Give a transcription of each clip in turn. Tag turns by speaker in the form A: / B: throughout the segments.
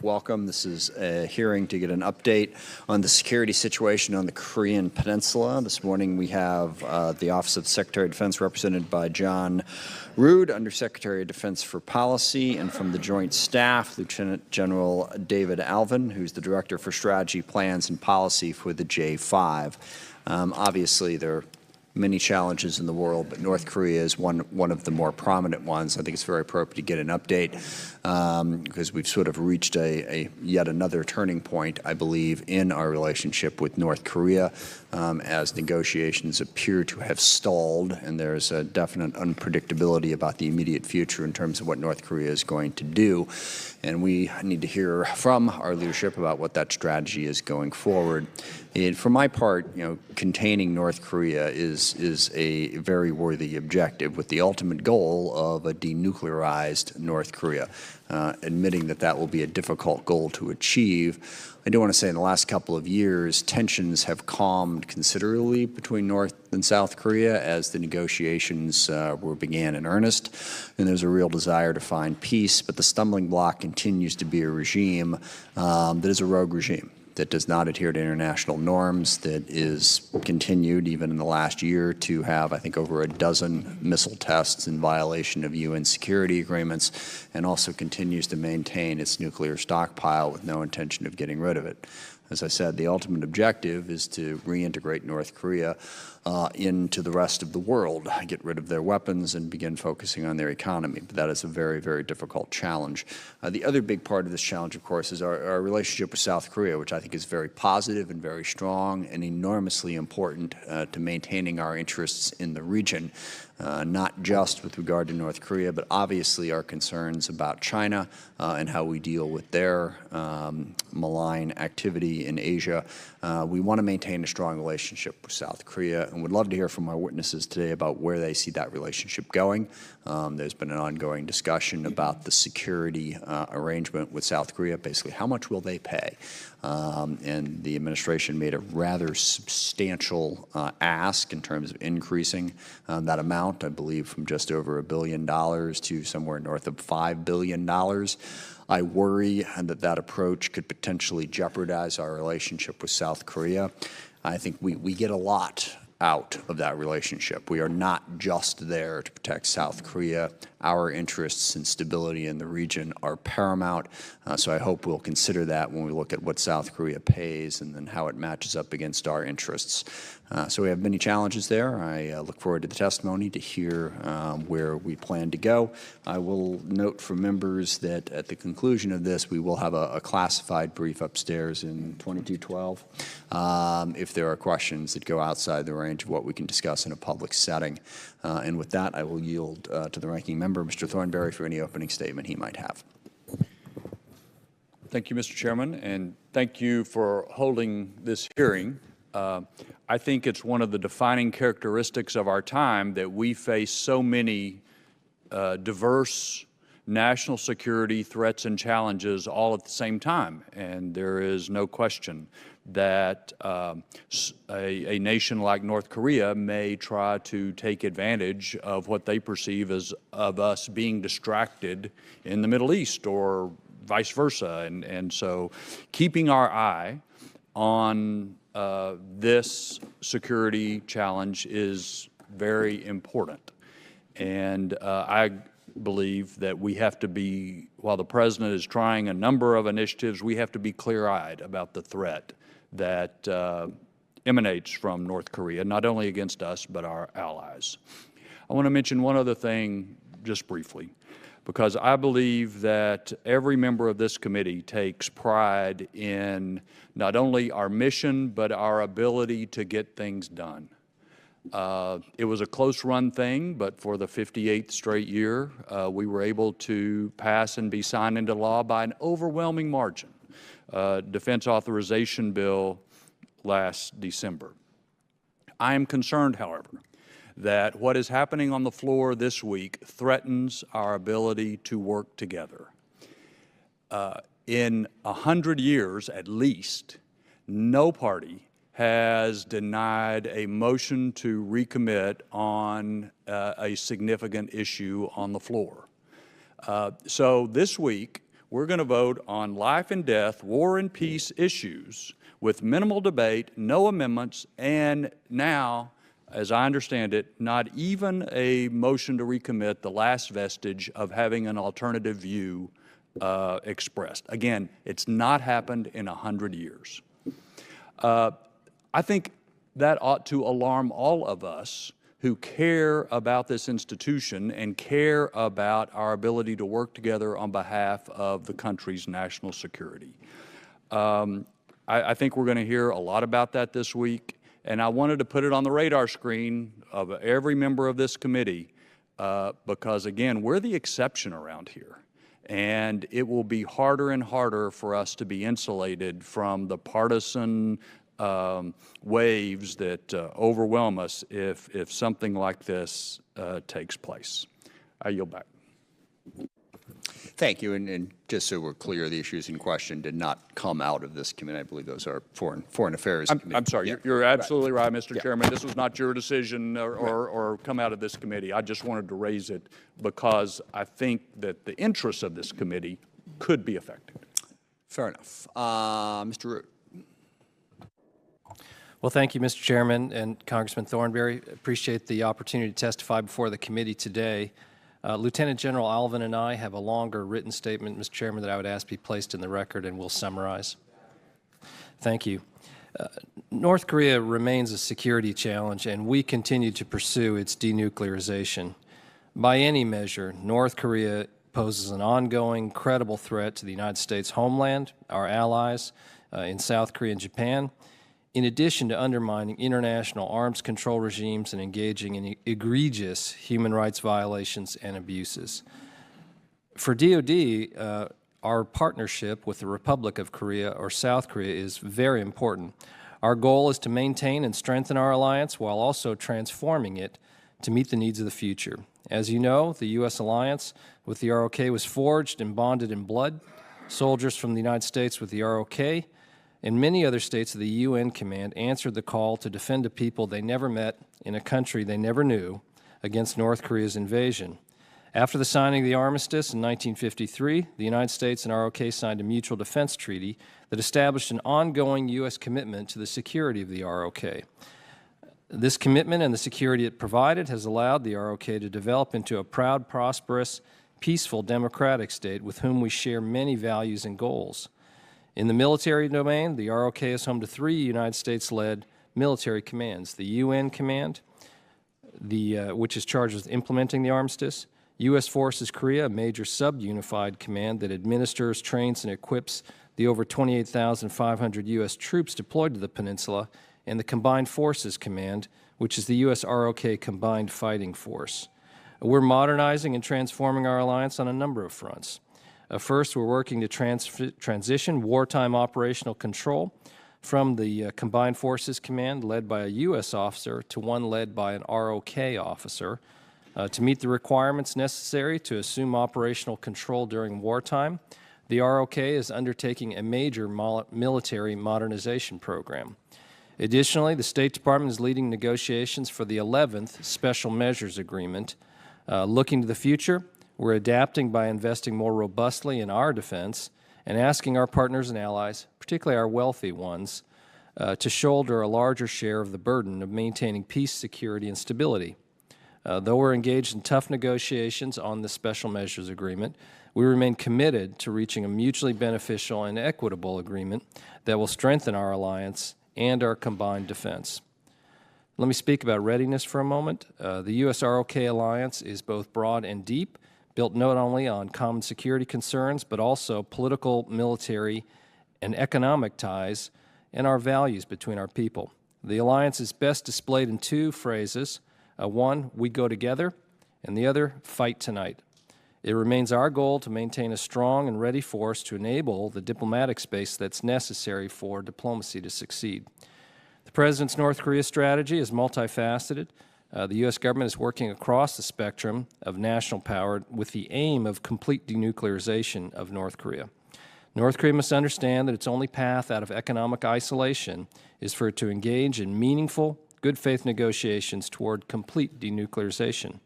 A: Welcome. This is a hearing to get an update on the security situation on the Korean Peninsula. This morning we have the Office of the Secretary of Defense represented by John Rood, Undersecretary of Defense for Policy, and from the Joint Staff, Lieutenant General David Allvin, who's the Director for Strategy, Plans, and Policy for the J5. Obviously, there are many challenges in the world, but North Korea is one of the more prominent ones. I think it's very appropriate to get an update because we've sort of reached yet another turning point, I believe, in our relationship with North Korea as negotiations appear to have stalled, and there's a definite unpredictability about the immediate future in terms of what North Korea is going to do. And we need to hear from our leadership about what that strategy is going forward. And for my part, containing North Korea is a very worthy objective with the ultimate goal of a denuclearized North Korea. Admitting that will be a difficult goal to achieve. I do want to say in the last couple of years, tensions have calmed considerably between North and South Korea as the negotiations began in earnest, and there's a real desire to find peace, but the stumbling block continues to be a regime that is a rogue regime, that does not adhere to international norms, that is continued even in the last year to have, I think, over a dozen missile tests in violation of UN security agreements, and also continues to maintain its nuclear stockpile with no intention of getting rid of it. As I said, the ultimate objective is to reintegrate North Korea into the rest of the world, get rid of their weapons and begin focusing on their economy. But that is a very, very difficult challenge. The other big part of this challenge, of course, is our relationship with South Korea, which I think is very positive and very strong and enormously important to maintaining our interests in the region. Not just with regard to North Korea, but obviously our concerns about China and how we deal with their malign activity in Asia. We want to maintain a strong relationship with South Korea, and would love to hear from our witnesses today about where they see that relationship going. There's been an ongoing discussion about the security arrangement with South Korea. Basically, how much will they pay? And the administration made a rather substantial ask in terms of increasing that amount, I believe from just over $1 billion to somewhere north of $5 billion. I worry that approach could potentially jeopardize our relationship with South Korea. I think we get a lot out of that relationship. We are not just there to protect South Korea. Our interests and stability in the region are paramount, so I hope we'll consider that when we look at what South Korea pays and then how it matches up against our interests. So we have many challenges there. I look forward to the testimony to hear where we plan to go. I will note for members that at the conclusion of this, we will have a classified brief upstairs in 2212 if there are questions that go outside the range of what we can discuss in a public setting. And with that, I will yield to the ranking member, Mr. Thornberry, for any opening statement he might have.
B: Thank you, Mr. Chairman, and thank you for holding this hearing. I think it's one of the defining characteristics of our time that we face so many diverse national security threats and challenges all at the same time. And there is no question that a nation like North Korea may try to take advantage of what they perceive as of us being distracted in the Middle East or vice versa. And so keeping our eye on this security challenge is very important. And I believe that we have to be, while the President is trying a number of initiatives, we have to be clear-eyed about the threat that emanates from North Korea, not only against us, but our allies. I want to mention one other thing just briefly, because I believe that every member of this committee takes pride in not only our mission, but our ability to get things done. It was a close-run thing, but for the 58th straight year, we were able to pass and be signed into law by an overwhelming margin. Defense authorization bill last December. I am concerned, however, that what is happening on the floor this week threatens our ability to work together. In 100 years, at least, no party has denied a motion to recommit on a significant issue on the floor. So this week, we're going to vote on life and death, war and peace issues with minimal debate, no amendments, and now, as I understand it, not even a motion to recommit, the last vestige of having an alternative view expressed. Again, it's not happened in 100 years. I think that ought to alarm all of us who care about this institution and care about our ability to work together on behalf of the country's national security. I think we're going to hear a lot about that this week, and I wanted to put it on the radar screen of every member of this committee because, again, we're the exception around here. And it will be harder and harder for us to be insulated from the partisan waves that overwhelm us if something like this takes place. I yield back.
A: Thank you. And just so we're clear, the issues in question did not come out of this committee. I believe those are Foreign Affairs Committee.
B: I'm sorry.
A: Yeah.
B: You're absolutely right, Mr.
A: Yeah.
B: Chairman. This was not your decision or come out of this committee. I just wanted to raise it because I think that the interests of this committee could be affected.
A: Fair enough. Mr. Rood.
C: Well, thank you, Mr. Chairman and Congressman Thornberry. Appreciate the opportunity to testify before the committee today. Lieutenant General Allvin and I have a longer written statement, Mr. Chairman, that I would ask be placed in the record, and we'll summarize. Thank you. North Korea remains a security challenge, and we continue to pursue its denuclearization. By any measure, North Korea poses an ongoing, credible threat to the United States homeland, our allies in South Korea and Japan, in addition to undermining international arms control regimes and engaging in egregious human rights violations and abuses. For DOD, our partnership with the Republic of Korea, or South Korea, is very important. Our goal is to maintain and strengthen our alliance while also transforming it to meet the needs of the future. As you know, the U.S. alliance with the ROK was forged and bonded in blood. Soldiers from the United States with the ROK and many other states of the UN Command answered the call to defend a people they never met in a country they never knew against North Korea's invasion. After the signing of the armistice in 1953, the United States and ROK signed a mutual defense treaty that established an ongoing U.S. commitment to the security of the ROK. This commitment and the security it provided has allowed the ROK to develop into a proud, prosperous, peaceful, democratic state with whom we share many values and goals. In the military domain, the ROK is home to 3 United States-led military commands: the UN Command, which is charged with implementing the armistice; U.S. Forces Korea, a major sub-unified command that administers, trains, and equips the over 28,500 U.S. troops deployed to the peninsula; and the Combined Forces Command, which is the U.S. ROK Combined Fighting Force. We're modernizing and transforming our alliance on a number of fronts. First, we're working to transition wartime operational control from the Combined Forces Command, led by a U.S. officer, to one led by an ROK officer, to meet the requirements necessary to assume operational control during wartime. The ROK is undertaking a major military modernization program. Additionally, the State Department is leading negotiations for the 11th Special Measures Agreement. Looking to the future, we're adapting by investing more robustly in our defense and asking our partners and allies, particularly our wealthy ones, to shoulder a larger share of the burden of maintaining peace, security, and stability. Though we're engaged in tough negotiations on the Special Measures Agreement, we remain committed to reaching a mutually beneficial and equitable agreement that will strengthen our alliance and our combined defense. Let me speak about readiness for a moment. The U.S. ROK alliance is both broad and deep, built not only on common security concerns, but also political, military, and economic ties and our values between our people. The alliance is best displayed in 2 phrases. One, we go together, and the other, fight tonight. It remains our goal to maintain a strong and ready force to enable the diplomatic space that's necessary for diplomacy to succeed. The President's North Korea strategy is multifaceted. The U.S. government is working across the spectrum of national power with the aim of complete denuclearization of North Korea. North Korea must understand that its only path out of economic isolation is for it to engage in meaningful, good faith negotiations toward complete denuclearization.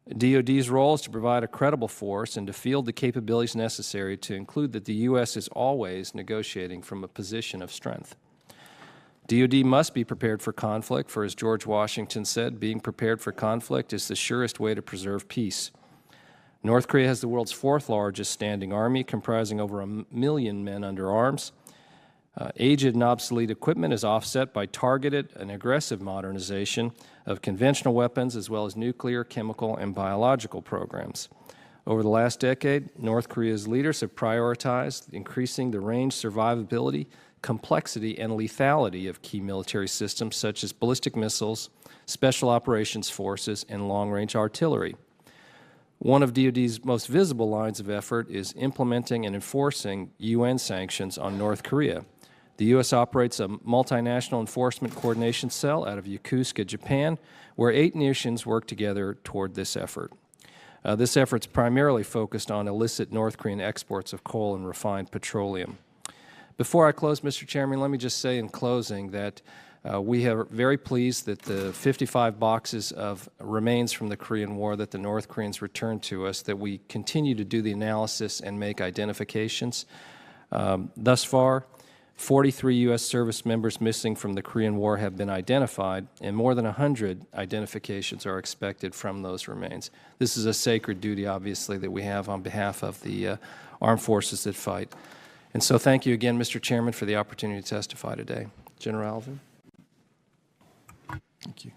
C: DOD's role is to provide a credible force and to field the capabilities necessary to include that the U.S. is always negotiating from a position of strength. DOD must be prepared for conflict, for as George Washington said, being prepared for conflict is the surest way to preserve peace. North Korea has the world's fourth largest standing army, comprising over 1 million men under arms. Aged and obsolete equipment is offset by targeted and aggressive modernization of conventional weapons as well as nuclear, chemical, and biological programs. Over the last decade, North Korea's leaders have prioritized increasing the range, survivability, complexity, and lethality of key military systems such as ballistic missiles, special operations forces, and long-range artillery. One of DOD's most visible lines of effort is implementing and enforcing UN sanctions on North Korea. The U.S. operates a multinational enforcement coordination cell out of Yokosuka, Japan, where 8 nations work together toward this effort. This effort is primarily focused on illicit North Korean exports of coal and refined petroleum. Before I close, Mr. Chairman, let me just say in closing that we are very pleased that the 55 boxes of remains from the Korean War that the North Koreans returned to us, that we continue to do the analysis and make identifications. Thus far, 43 U.S. service members missing from the Korean War have been identified, and more than 100 identifications are expected from those remains. This is a sacred duty, obviously, that we have on behalf of the armed forces that fight. And so thank you again, Mr. Chairman, for the opportunity to testify today. General Allvin.
D: Thank you.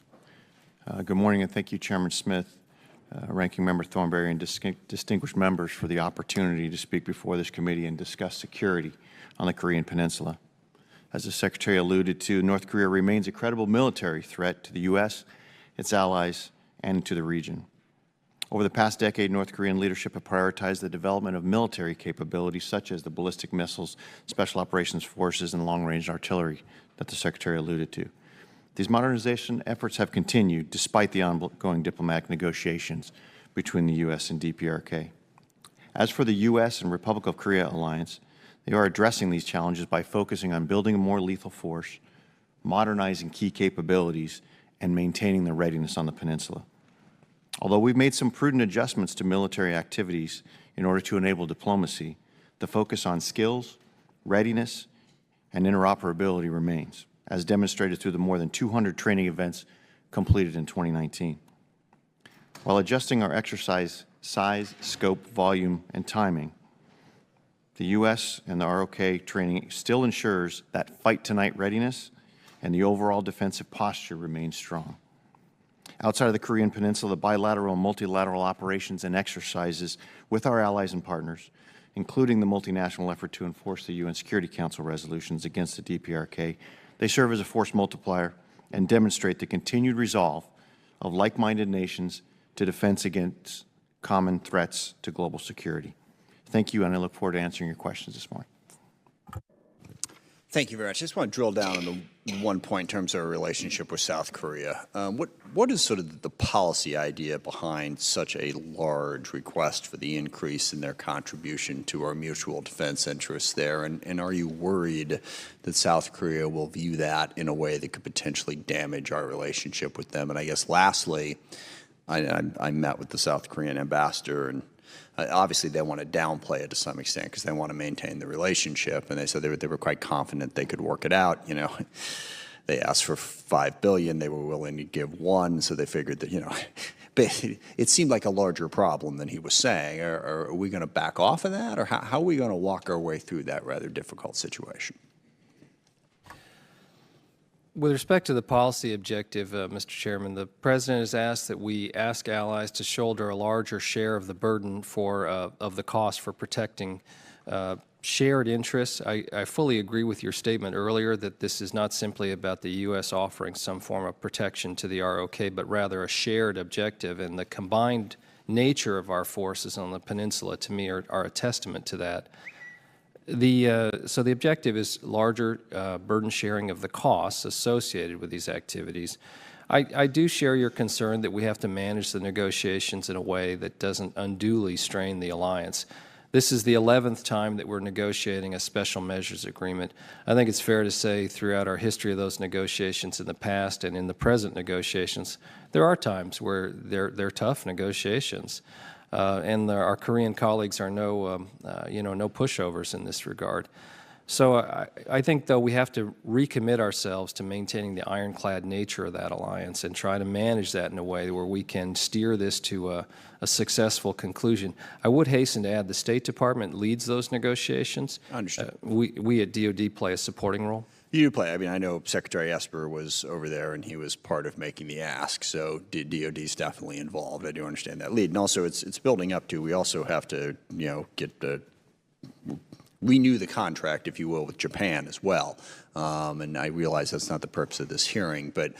D: Good morning, and thank you, Chairman Smith, Ranking Member Thornberry, and distinguished members for the opportunity to speak before this committee and discuss security on the Korean Peninsula. As the Secretary alluded to, North Korea remains a credible military threat to the U.S., its allies, and to the region. Over the past decade, North Korean leadership have prioritized the development of military capabilities such as the ballistic missiles, special operations forces, and long-range artillery that the Secretary alluded to. These modernization efforts have continued despite the ongoing diplomatic negotiations between the U.S. and DPRK. As for the U.S. and Republic of Korea alliance, they are addressing these challenges by focusing on building a more lethal force, modernizing key capabilities, and maintaining the readiness on the peninsula. Although we've made some prudent adjustments to military activities in order to enable diplomacy, the focus on skills, readiness, and interoperability remains, as demonstrated through the more than 200 training events completed in 2019. While adjusting our exercise size, scope, volume, and timing, the U.S. and the ROK training still ensures that fight-tonight readiness and the overall defensive posture remains strong. Outside of the Korean Peninsula, the bilateral and multilateral operations and exercises with our allies and partners, including the multinational effort to enforce the UN Security Council resolutions against the DPRK, they serve as a force multiplier and demonstrate the continued resolve of like-minded nations to defense against common threats to global security. Thank you, and I look forward to answering your questions this morning.
A: Thank you very much. I just want to drill down on the one point in terms of our relationship with South Korea. What is sort of the policy idea behind such a large request for the increase in their contribution to our mutual defense interests there? And are you worried that South Korea will view that in a way that could potentially damage our relationship with them? And I guess lastly, I met with the South Korean ambassador, and obviously they want to downplay it to some extent because they want to maintain the relationship, and they said they were quite confident they could work it out. You know, they asked for $5 billion, they were willing to give $1 billion, so they figured that, you know, it seemed like a larger problem than he was saying. Are we going to back off of that, or how are we going to walk our way through that rather difficult situation?
C: With respect to the policy objective, Mr. Chairman, the President has asked that we ask allies to shoulder a larger share of the burden of the cost for protecting shared interests. I fully agree with your statement earlier that this is not simply about the U.S. offering some form of protection to the ROK, but rather a shared objective, and the combined nature of our forces on the peninsula, to me, are a testament to that. So the objective is larger burden sharing of the costs associated with these activities. I do share your concern that we have to manage the negotiations in a way that doesn't unduly strain the alliance. This is the 11th time that we're negotiating a special measures agreement. I think it's fair to say throughout our history of those negotiations in the past and in the present negotiations, there are times where they're tough negotiations. And our Korean colleagues are no pushovers in this regard. So I think, though, we have to recommit ourselves to maintaining the ironclad nature of that alliance and try to manage that in a way where we can steer this to a successful conclusion. I would hasten to add the State Department leads those negotiations.
A: Understood.
C: We at DOD play a supporting role.
A: You play. I mean, I know Secretary Esper was over there, and he was part of making the ask. So DOD is definitely involved. I do understand that lead, and also it's building up to. We also have to, get the. Renew the contract, if you will, with Japan as well. And I realize that's not the purpose of this hearing, but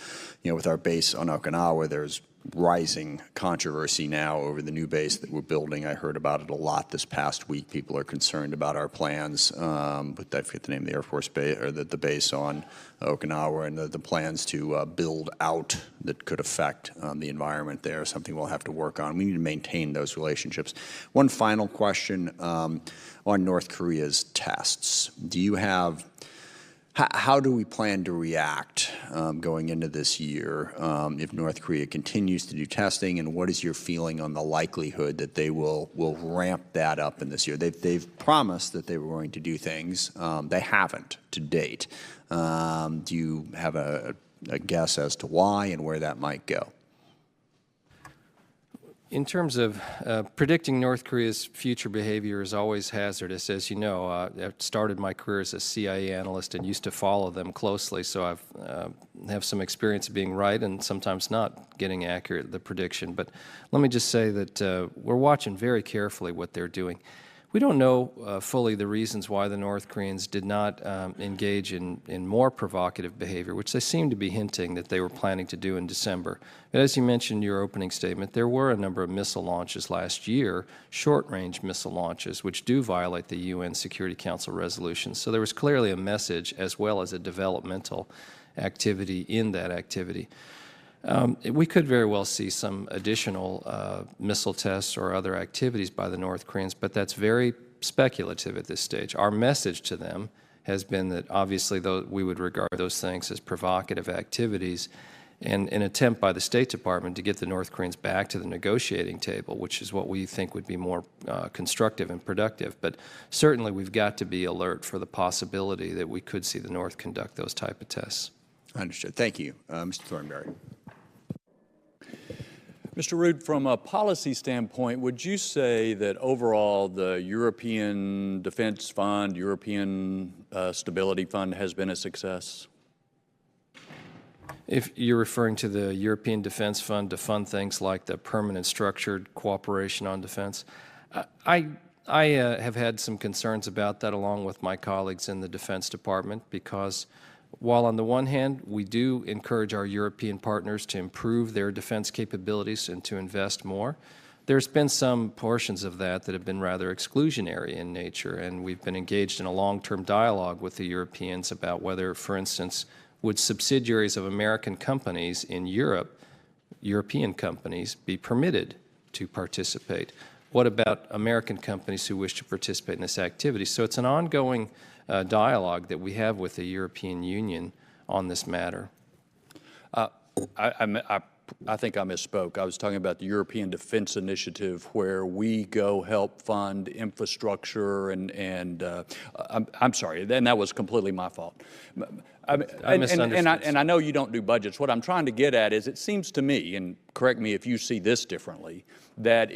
A: with our base on Okinawa, there's rising controversy now over the new base that we're building. I heard about it a lot this past week. People are concerned about our plans, but I forget the name of the Air Force base or the base on Okinawa, and the plans to build out that could affect the environment there. Something we'll have to work on. We need to maintain those relationships. One final question on North Korea's tests. Do you have? How do we plan to react going into this year if North Korea continues to do testing, and what is your feeling on the likelihood that they will ramp that up in this year? They've promised that they were going to do things. They haven't to date. Do you have a guess as to why and where that might go?
C: In terms of predicting North Korea's future behavior is always hazardous. As you know, I started my career as a CIA analyst and used to follow them closely, so I have some experience of being right and sometimes not getting accurate the prediction. But let me just say that we're watching very carefully what they're doing. We don't know fully the reasons why the North Koreans did not engage in more provocative behavior, which they seem to be hinting that they were planning to do in December. But as you mentioned in your opening statement, there were a number of missile launches last year, short-range missile launches, which do violate the UN Security Council resolutions. So there was clearly a message as well as a developmental activity in that activity. We could very well see some additional missile tests or other activities by the North Koreans, but that's very speculative at this stage. Our message to them has been that obviously we would regard those things as provocative activities, and an attempt by the State Department to get the North Koreans back to the negotiating table, which is what we think would be more constructive and productive. But certainly we've got to be alert for the possibility that we could see the North conduct those type of tests.
A: Understood. Thank you. Mr. Thornberry.
B: Mr. Rood, from a policy standpoint, would you say that overall the European Defense Fund, European Stability Fund has been a success?
C: If you're referring to the European Defense Fund to fund things like the permanent structured cooperation on defense, I have had some concerns about that along with my colleagues in the Defense Department, because while on the one hand we do encourage our European partners to improve their defense capabilities and to invest more, there's been some portions of that have been rather exclusionary in nature, and we've been engaged in a long-term dialogue with the Europeans about whether, for instance, would subsidiaries of American companies in Europe, European companies, be permitted to participate? What about American companies who wish to participate in this activity? So it's an ongoing dialogue that we have with the European Union on this matter.
B: I think I misspoke. I was talking about the European Defense Initiative, where we go help fund infrastructure and I'm sorry, and that was completely my fault.
C: I misunderstood.
B: And I know you don't do budgets. What I'm trying to get at is, it seems to me, and correct me if you see this differently, that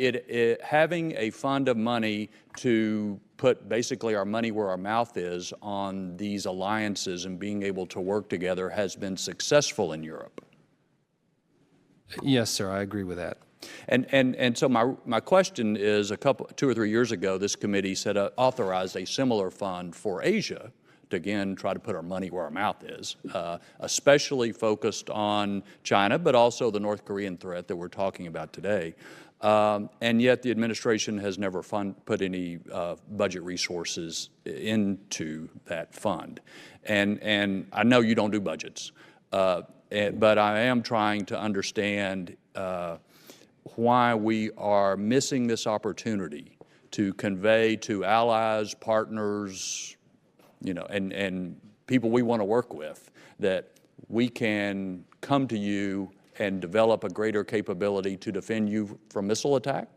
B: having a fund of money to put basically our money where our mouth is on these alliances and being able to work together has been successful in Europe.
C: Yes, sir, I agree with that.
B: And so my question is, 2 or 3 years ago, this committee authorized a similar fund for Asia to, again, try to put our money where our mouth is, especially focused on China, but also the North Korean threat that we're talking about today. And yet the administration has never put any budget resources into that fund. And I know you don't do budgets, but I am trying to understand why we are missing this opportunity to convey to allies, partners, you know, and people we want to work with, that we can come to you and develop a greater capability to defend you from missile attack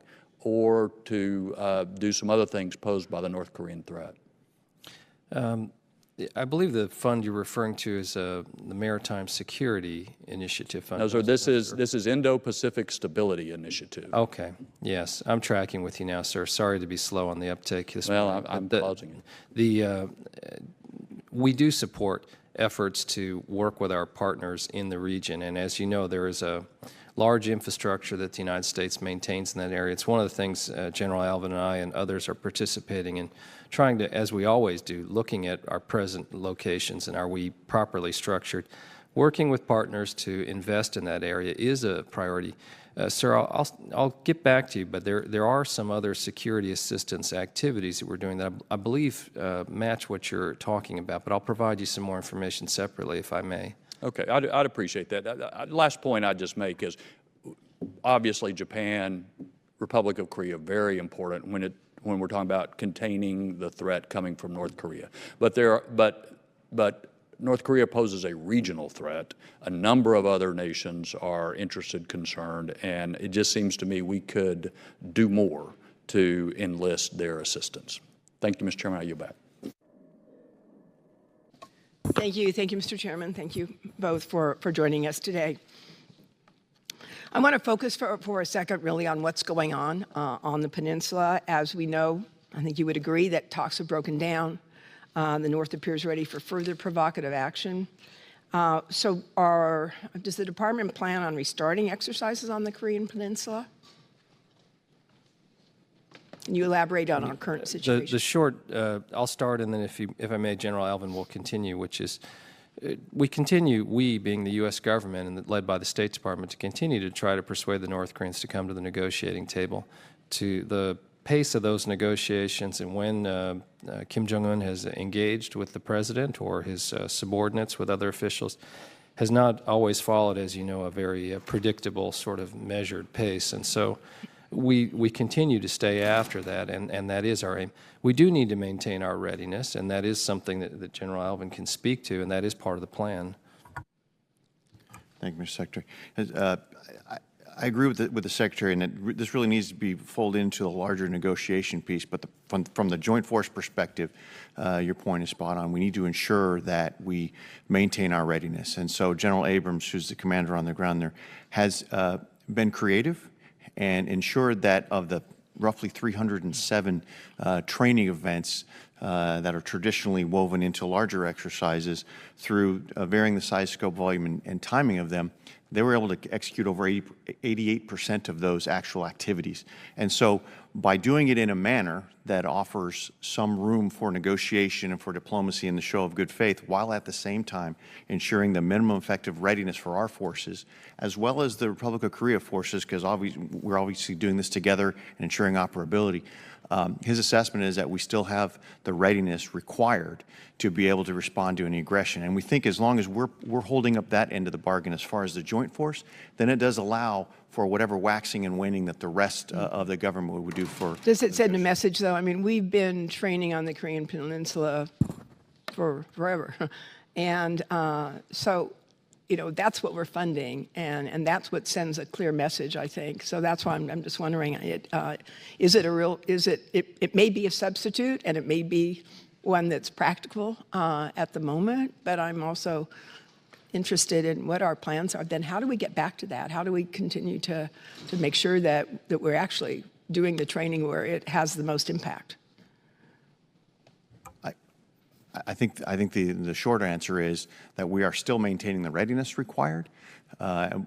B: or to do some other things posed by the North Korean threat.
C: I believe the fund you're referring to is the Maritime Security Initiative Fund.
B: No, sir, this is Indo-Pacific Stability Initiative.
C: Okay, yes, I'm tracking with you now, sir. Sorry to be slow on the uptake this morning.
B: I'm pausing it.
C: We do support efforts to work with our partners in the region, and as you know, there is a large infrastructure that the United States maintains in that area. It's one of the things General Allvin and I and others are participating in, trying to, as we always do, looking at our present locations and are we properly structured. Working with partners to invest in that area is a priority. Sir, I'll get back to you, but there are some other security assistance activities that we're doing that I believe match what you're talking about, but I'll provide you some more information separately if I may.
B: Okay, I'd appreciate that. Last point I'd just make is, obviously Japan, Republic of Korea, very important when we're talking about containing the threat coming from North Korea. But North Korea poses a regional threat. A number of other nations are interested, concerned, and it just seems to me we could do more to enlist their assistance. Thank you, Mr. Chairman. I yield back.
E: Thank you, Mr. Chairman. Thank you both for joining us today. I want to focus for a second really on what's going on the peninsula. As we know, I think you would agree that talks have broken down. The North appears ready for further provocative action. Does the department plan on restarting exercises on the Korean Peninsula? Can you elaborate on our current situation?
C: The short, I'll start, and then if I may, General Allvin will continue, which is we being the U.S. government and led by the State Department, to continue to try to persuade the North Koreans to come to the negotiating table. To the pace of those negotiations and when Kim Jong-un has engaged with the president or his subordinates with other officials has not always followed, as you know, a very predictable sort of measured pace. And so we continue to stay after that, and that is our aim. We do need to maintain our readiness, and that is something that General Allvin can speak to, and that is part of the plan.
D: Thank you, Mr. Secretary. I agree with the Secretary, and that this really needs to be folded into a larger negotiation piece, but from the Joint Force perspective, your point is spot on. We need to ensure that we maintain our readiness. And so General Abrams, who's the commander on the ground there, has been creative and ensured that of the roughly 307 training events that are traditionally woven into larger exercises through varying the size, scope, volume, and timing of them, they were able to execute over 88% of those actual activities. And so by doing it in a manner that offers some room for negotiation and for diplomacy and the show of good faith, while at the same time ensuring the minimum effective readiness for our forces, as well as the Republic of Korea forces, because we're obviously doing this together and ensuring operability, his assessment is that we still have the readiness required to be able to respond to any aggression. And we think as long as we're holding up that end of the bargain as far as the joint force, then it does allow for whatever waxing and waning that the rest of the government would do for.
E: Does it send a message, though? I mean, we've been training on the Korean Peninsula for forever. And so, you know, that's what we're funding, and that's what sends a clear message, I think. So that's why I'm just wondering, is it a real, it may be a substitute, and it may be one that's practical at the moment, but I'm also interested in what our plans are. Then how do we get back to that? How do we continue to make sure that we're actually doing the training where it has the most impact?
D: I think the short answer is that we are still maintaining the readiness required.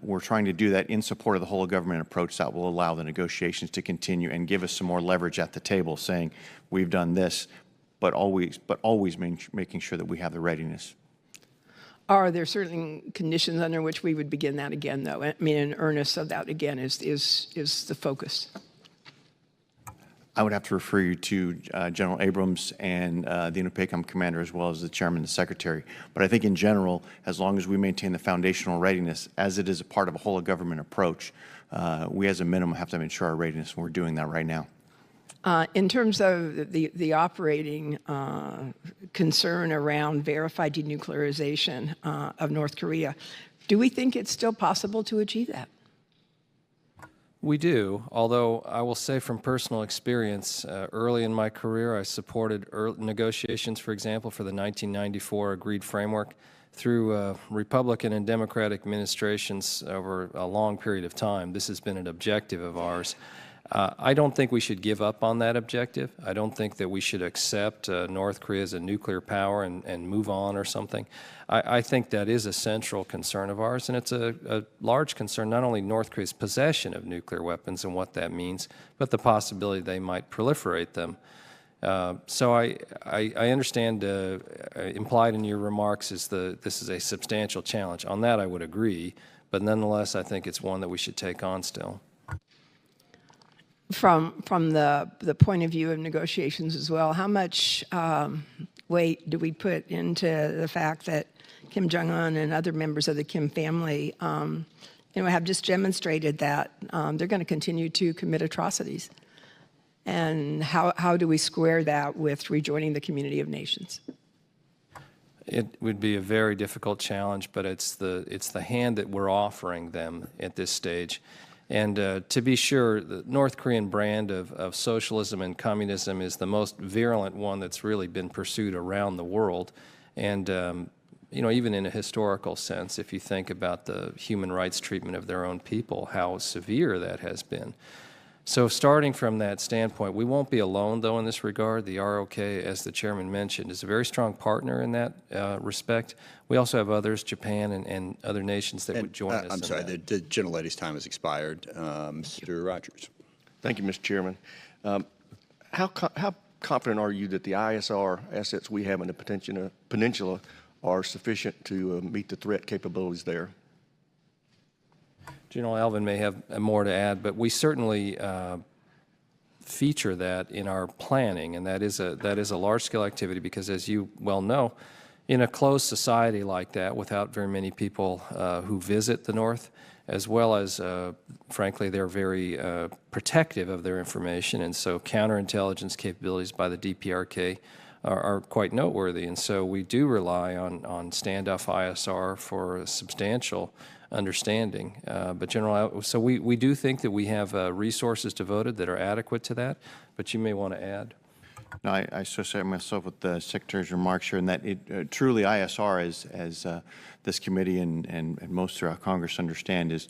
D: We're trying to do that in support of the whole of government approach that will allow the negotiations to continue and give us some more leverage at the table, saying we've done this, but always making sure that we have the readiness.
E: Are there certain conditions under which we would begin that again, though? I mean, in earnest, so that again is the focus.
D: I would have to refer you to General Abrams and the Indo-PACOM commander, as well as the chairman and the secretary. But I think in general, as long as we maintain the foundational readiness, as it is a part of a whole of government approach, we as a minimum have to ensure our readiness, and we're doing that right now.
E: In terms of the operating concern around verified denuclearization of North Korea, do we think it's still possible to achieve that?
C: We do, although I will say from personal experience, early in my career, I supported negotiations, for example, for the 1994 agreed framework through Republican and Democratic administrations over a long period of time. This has been an objective of ours. I don't think we should give up on that objective. I don't think that we should accept North Korea as a nuclear power and move on or something. I think that is a central concern of ours, and it's a large concern, not only North Korea's possession of nuclear weapons and what that means, but the possibility they might proliferate them. So I understand implied in your remarks is this is a substantial challenge. On that I would agree, but nonetheless I think it's one that we should take on still.
E: From the point of view of negotiations as well, how much weight do we put into the fact that Kim Jong-un and other members of the Kim family have just demonstrated that they're going to continue to commit atrocities? And how do we square that with rejoining the community of nations?
C: It would be a very difficult challenge, but it's the hand that we're offering them at this stage. And to be sure, the North Korean brand of socialism and communism is the most virulent one that's really been pursued around the world. And even in a historical sense, if you think about the human rights treatment of their own people, how severe that has been. So starting from that standpoint, we won't be alone, though, in this regard. The ROK, as the chairman mentioned, is a very strong partner in that respect. We also have others, Japan and other nations that would join us.
A: I'm sorry, the gentlelady's time has expired. Mr. Rogers.
F: Thank you, Mr. Chairman. How confident are you that the ISR assets we have in the peninsula are sufficient to meet the threat capabilities there?
C: General Allvin may have more to add, but we certainly feature that in our planning, and that is a large-scale activity because, as you well know, in a closed society like that, without very many people who visit the North, as well as, frankly, they're very protective of their information, and so counterintelligence capabilities by the DPRK are quite noteworthy, and so we do rely on standoff ISR for a substantial understanding. But General, so we do think that we have resources devoted that are adequate to that, but you may want to add.
D: No, I associate myself with the Secretary's remarks here, and that it truly ISR, as this committee and most throughout Congress understand, is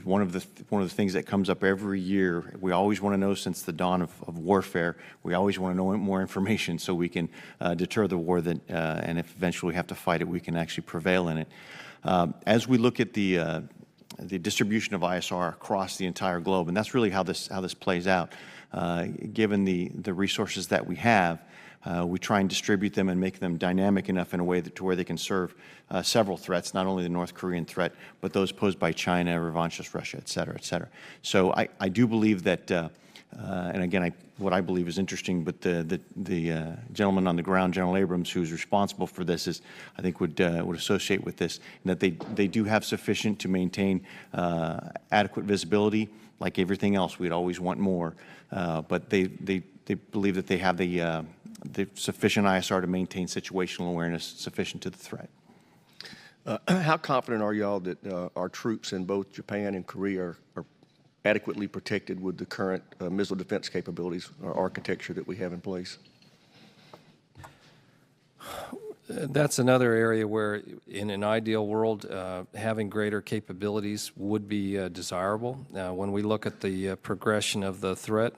D: one of the things that comes up every year. We always want to know, since the dawn of warfare, we always want to know more information so we can deter the war that, and if eventually we have to fight it, we can actually prevail in it. As we look at the distribution of ISR across the entire globe, and that's really how this plays out. Given the resources that we have, we try and distribute them and make them dynamic enough in a way to where they can serve several threats, not only the North Korean threat, but those posed by China, revanchist Russia, et cetera, et cetera. So I do believe that, and again, what I believe is interesting, but the gentleman on the ground, General Abrams, who's responsible for this, I think would associate with this, and that they do have sufficient to maintain adequate visibility. Like everything else, we'd always want more, but they believe that they have the sufficient ISR to maintain situational awareness sufficient to the threat.
F: How confident are y'all that our troops in both Japan and Korea are adequately protected with the current missile defense capabilities or architecture that we have in place?
C: That's another area where, in an ideal world, having greater capabilities would be desirable. When we look at the progression of the threat,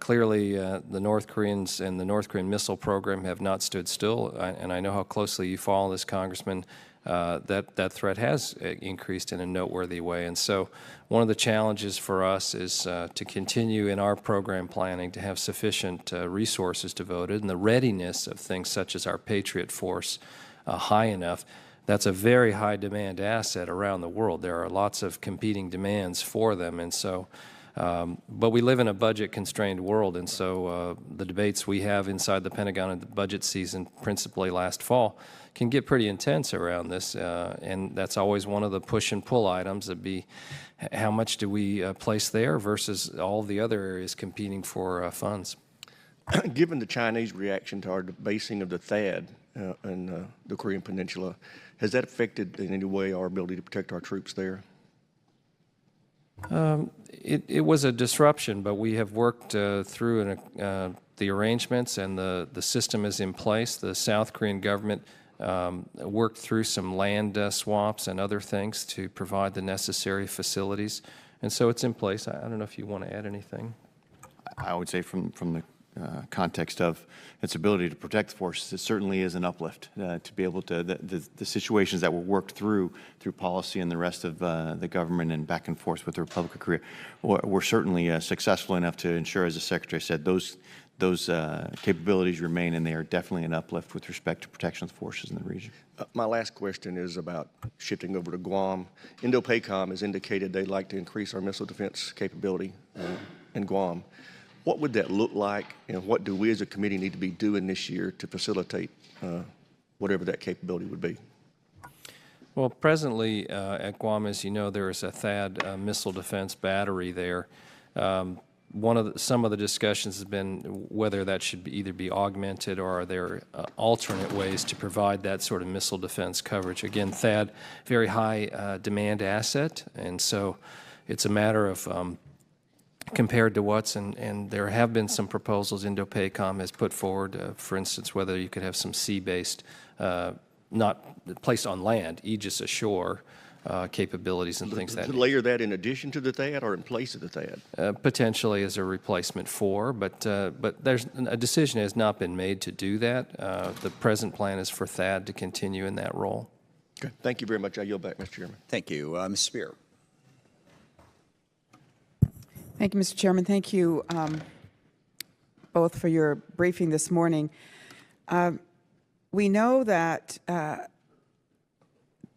C: clearly the North Koreans and the North Korean missile program have not stood still, and I know how closely you follow this, Congressman. That threat has increased in a noteworthy way, and so one of the challenges for us is to continue in our program planning to have sufficient resources devoted, and the readiness of things such as our Patriot Force high enough. That's a very high demand asset around the world. There are lots of competing demands for them, and so But we live in a budget-constrained world, and so the debates we have inside the Pentagon in the budget season, principally last fall, can get pretty intense around this, and that's always one of the push and pull items. That'd be how much do we place there versus all the other areas competing for funds.
F: Given the Chinese reaction to our basing of the THAAD in the Korean Peninsula, has that affected in any way our ability to protect our troops there?
C: It was a disruption, but we have worked through the arrangements, and the system is in place. The South Korean government worked through some land swaps and other things to provide the necessary facilities, and so it's in place. I don't know if you want to add anything.
D: I would say from the context of its ability to protect the forces, it certainly is an uplift to be able to, the situations that were worked through policy and the rest of the government and back and forth with the Republic of Korea were certainly successful enough to ensure, as the Secretary said, those capabilities remain, and they are definitely an uplift with respect to protection of the forces in the region.
F: My last question is about shifting over to Guam. INDOPACOM has indicated they'd like to increase our missile defense capability in Guam. What would that look like, and what do we as a committee need to be doing this year to facilitate whatever that capability would be?
C: Well, presently at Guam, as you know, there is a THAAD missile defense battery there. Some of the discussions has been whether that should either be augmented or are there alternate ways to provide that sort of missile defense coverage. Again, THAAD, very high demand asset, and so it's a matter of compared to what's, and there have been some proposals INDOPACOM has put forward, for instance, whether you could have some sea-based, not placed on land, Aegis ashore capabilities and things that.
F: To layer that in addition to the THAAD or in place of the THAAD?
C: Potentially as a replacement for, but there's a decision has not been made to do that. The present plan is for THAAD to continue in that role.
F: Okay. Thank you very much. I yield back, Mr. Chairman.
A: Thank you. Ms. Spear.
G: Thank you, Mr. Chairman. Thank you both for your briefing this morning. We know that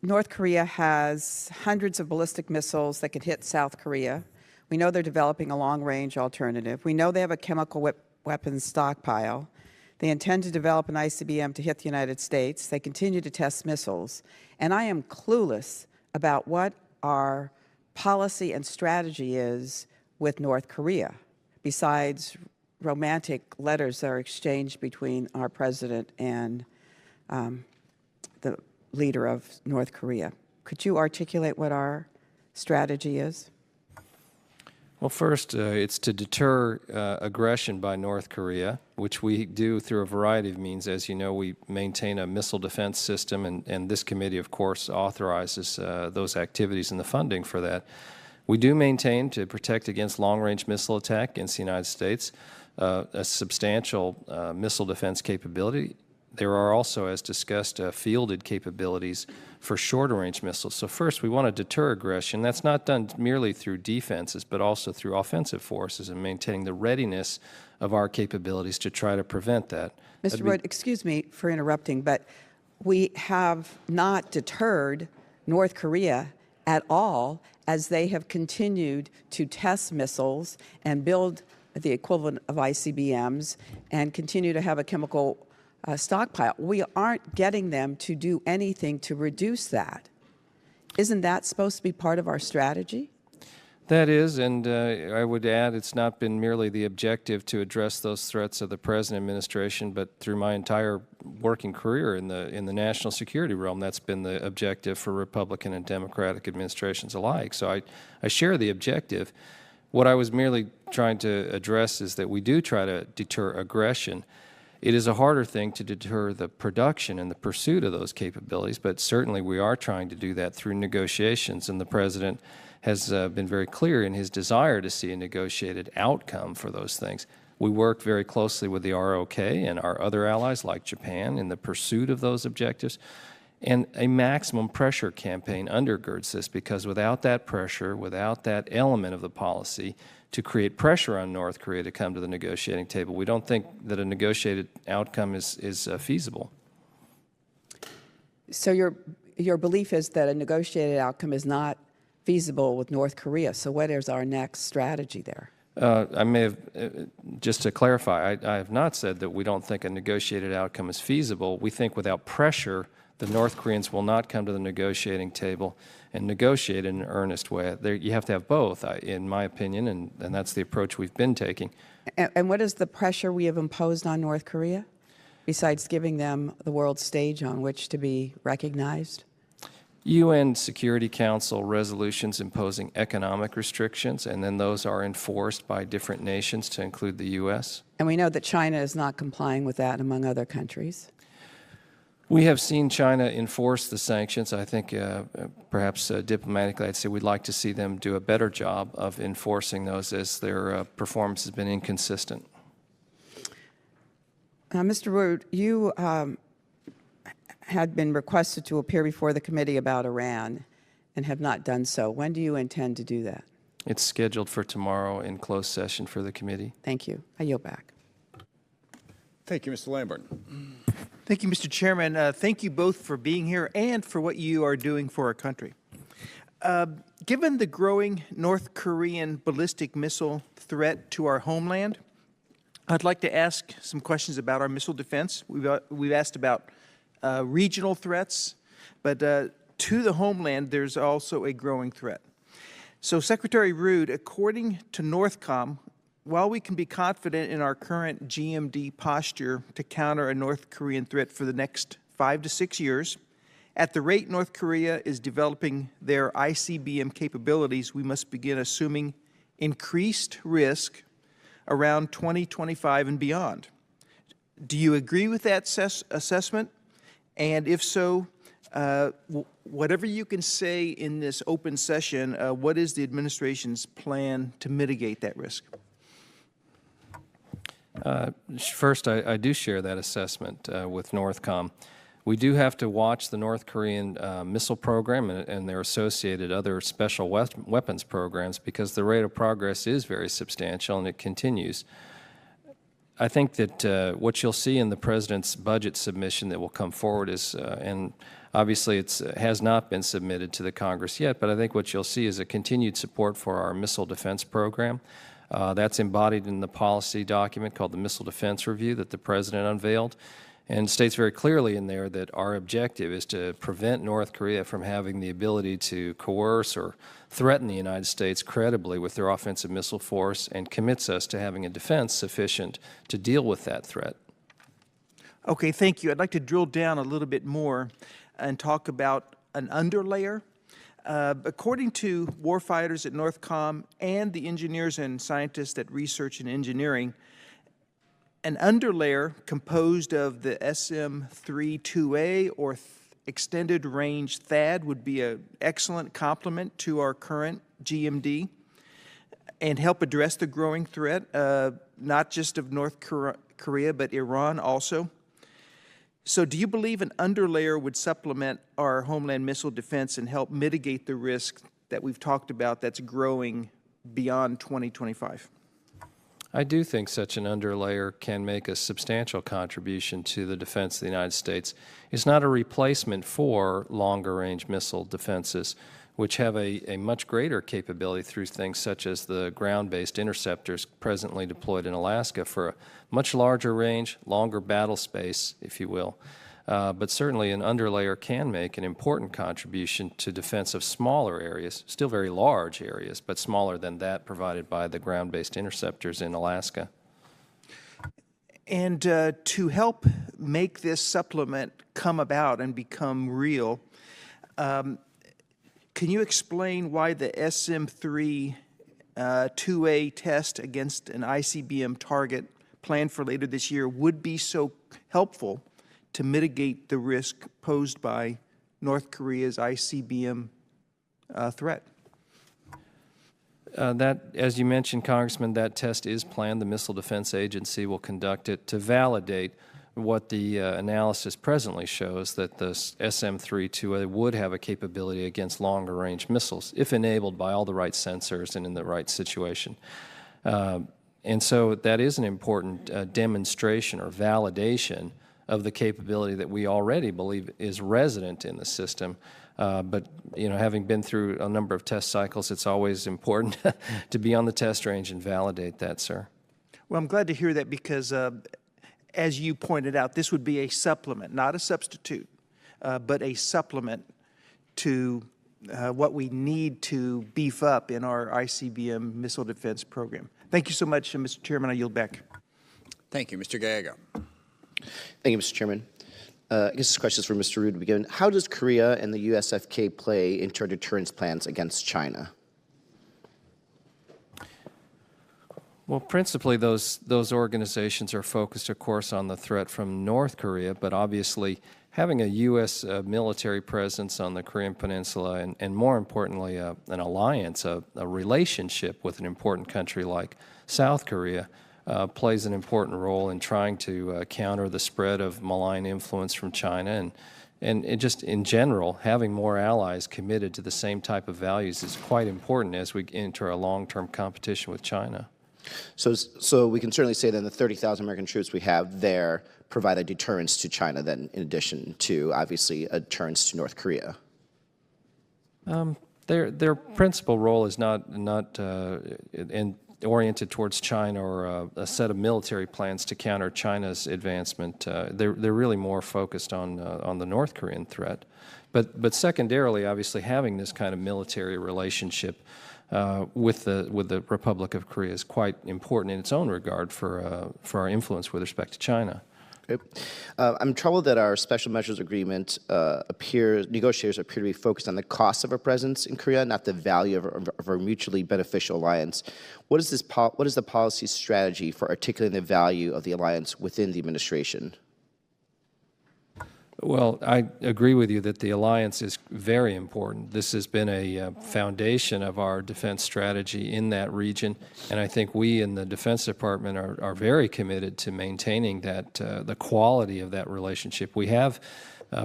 G: North Korea has hundreds of ballistic missiles that could hit South Korea. We know they're developing a long-range alternative. We know they have a chemical weapons stockpile. They intend to develop an ICBM to hit the United States. They continue to test missiles. And I am clueless about what our policy and strategy is with North Korea, besides romantic letters that are exchanged between our president and the leader of North Korea. Could you articulate what our strategy is?
C: Well, first, it's to deter aggression by North Korea, which we do through a variety of means. As you know, we maintain a missile defense system, and this committee, of course, authorizes those activities and the funding for that. We do maintain, to protect against long-range missile attack against the United States, a substantial missile defense capability. There are also, as discussed, fielded capabilities for shorter-range missiles. So first, we want to deter aggression. That's not done merely through defenses, but also through offensive forces and maintaining the readiness of our capabilities to try to prevent that.
G: Mr. Rood, excuse me for interrupting, but we have not deterred North Korea at all, as they have continued to test missiles and build the equivalent of ICBMs and continue to have a chemical stockpile. We aren't getting them to do anything to reduce that. Isn't that supposed to be part of our strategy?
C: That is, and I would add, it's not been merely the objective to address those threats of the present administration, but through my entire working career in the national security realm, that's been the objective for Republican and Democratic administrations alike. So I share the objective. What I was merely trying to address is that we do try to deter aggression. It is a harder thing to deter the production and the pursuit of those capabilities, but certainly we are trying to do that through negotiations, and the President has been very clear in his desire to see a negotiated outcome for those things. We work very closely with the ROK and our other allies like Japan in the pursuit of those objectives, and a maximum pressure campaign undergirds this, because without that pressure, without that element of the policy to create pressure on North Korea to come to the negotiating table, we don't think that a negotiated outcome is feasible.
G: So your belief is that a negotiated outcome is not feasible with North Korea. So what is our next strategy there?
C: I may have, just to clarify, I have not said that we don't think a negotiated outcome is feasible. We think without pressure, the North Koreans will not come to the negotiating table and negotiate in an earnest way. You have to have both, in my opinion, and that's the approach we've been taking.
G: And what is the pressure we have imposed on North Korea, besides giving them the world stage on which to be recognized?
C: UN Security Council resolutions imposing economic restrictions, and then those are enforced by different nations to include the U.S.
G: And we know that China is not complying with that, among other countries.
C: We have seen China enforce the sanctions. I think perhaps diplomatically I'd say we'd like to see them do a better job of enforcing those, as their performance has been inconsistent.
G: Mr. Rood, you had been requested to appear before the committee about Iran and have not done so. When do you intend to do that?
C: It's scheduled for tomorrow in closed session for the committee.
G: Thank you. I yield back.
A: Thank you, Mr. Lamberton.
H: Thank you, Mr. Chairman. Thank you both for being here and for what you are doing for our country. Given the growing North Korean ballistic missile threat to our homeland, I'd like to ask some questions about our missile defense. We've asked about regional threats, but to the homeland, there's also a growing threat. So, Secretary Rood, according to Northcom, while we can be confident in our current GMD posture to counter a North Korean threat for the next 5 to 6 years, at the rate North Korea is developing their ICBM capabilities, we must begin assuming increased risk around 2025 and beyond. Do you agree with that assessment? And if so, whatever you can say in this open session, what is the administration's plan to mitigate that risk?
C: First, I do share that assessment with Northcom. We do have to watch the North Korean missile program and their associated other special weapons programs, because the rate of progress is very substantial and it continues. I think that what you'll see in the President's budget submission that will come forward is, and obviously it has not been submitted to the Congress yet, but I think what you'll see is a continued support for our missile defense program. That's embodied in the policy document called the Missile Defense Review that the President unveiled, and states very clearly in there that our objective is to prevent North Korea from having the ability to coerce or threaten the United States credibly with their offensive missile force, and commits us to having a defense sufficient to deal with that threat.
H: Okay, thank you. I'd like to drill down a little bit more and talk about an underlayer. According to warfighters at Northcom and the engineers and scientists at Research and Engineering, an underlayer composed of the SM-32A or extended range THAAD would be an excellent complement to our current GMD and help address the growing threat, not just of North Korea, but Iran also. So do you believe an underlayer would supplement our homeland missile defense and help mitigate the risk that we've talked about that's growing beyond 2025?
C: I do think such an underlayer can make a substantial contribution to the defense of the United States. It's not a replacement for longer-range missile defenses, which have a much greater capability through things such as the ground-based interceptors presently deployed in Alaska for a much larger range, longer battle space, if you will. But certainly an underlayer can make an important contribution to defense of smaller areas, still very large areas, but smaller than that provided by the ground-based interceptors in Alaska.
H: And to help make this supplement come about and become real, can you explain why the SM-32A test against an ICBM target planned for later this year would be so helpful to mitigate the risk posed by North Korea's ICBM threat?
C: That, as you mentioned, Congressman, that test is planned. The Missile Defense Agency will conduct it to validate what the analysis presently shows, that the SM-32A would have a capability against longer-range missiles, if enabled by all the right sensors and in the right situation. And so that is an important demonstration or validation of the capability that we already believe is resident in the system. But, you know, having been through a number of test cycles, it's always important to be on the test range and validate that, sir.
H: Well, I'm glad to hear that because, as you pointed out, this would be a supplement, not a substitute, but a supplement to what we need to beef up in our ICBM missile defense program. Thank you so much, Mr. Chairman. I yield back.
A: Thank you. Mr. Gallego.
I: Thank you, Mr. Chairman. I guess this question is for Mr. Rood to begin. How does Korea and the USFK play into our deterrence plans against China?
C: Well, principally, those organizations are focused, of course, on the threat from North Korea, but obviously having a U.S. Military presence on the Korean Peninsula and more importantly, an alliance, a relationship with an important country like South Korea plays an important role in trying to counter the spread of malign influence from China. And it just in general, having more allies committed to the same type of values is quite important as we enter a long-term competition with China.
I: So we can certainly say that the 30,000 American troops we have there provide a deterrence to China then, in addition to, obviously, a deterrence to North Korea.
C: Their principal role is not oriented towards China or a set of military plans to counter China's advancement. They're really more focused on the North Korean threat. But secondarily, obviously, having this kind of military relationship with the Republic of Korea is quite important in its own regard for our influence with respect to China.
I: Okay. I'm troubled that our special measures agreement negotiators appear to be focused on the cost of our presence in Korea, not the value of our mutually beneficial alliance. What is the policy strategy for articulating the value of the alliance within the administration?
C: Well, I agree with you that the alliance is very important. This has been a foundation of our defense strategy in that region, and I think we in the Defense Department are very committed to maintaining that the quality of that relationship. We have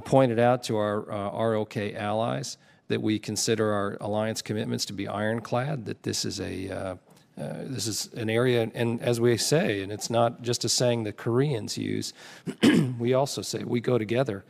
C: pointed out to our ROK allies that we consider our alliance commitments to be ironclad, that this is an area, and as we say, and it's not just a saying the Koreans use, we also say we go together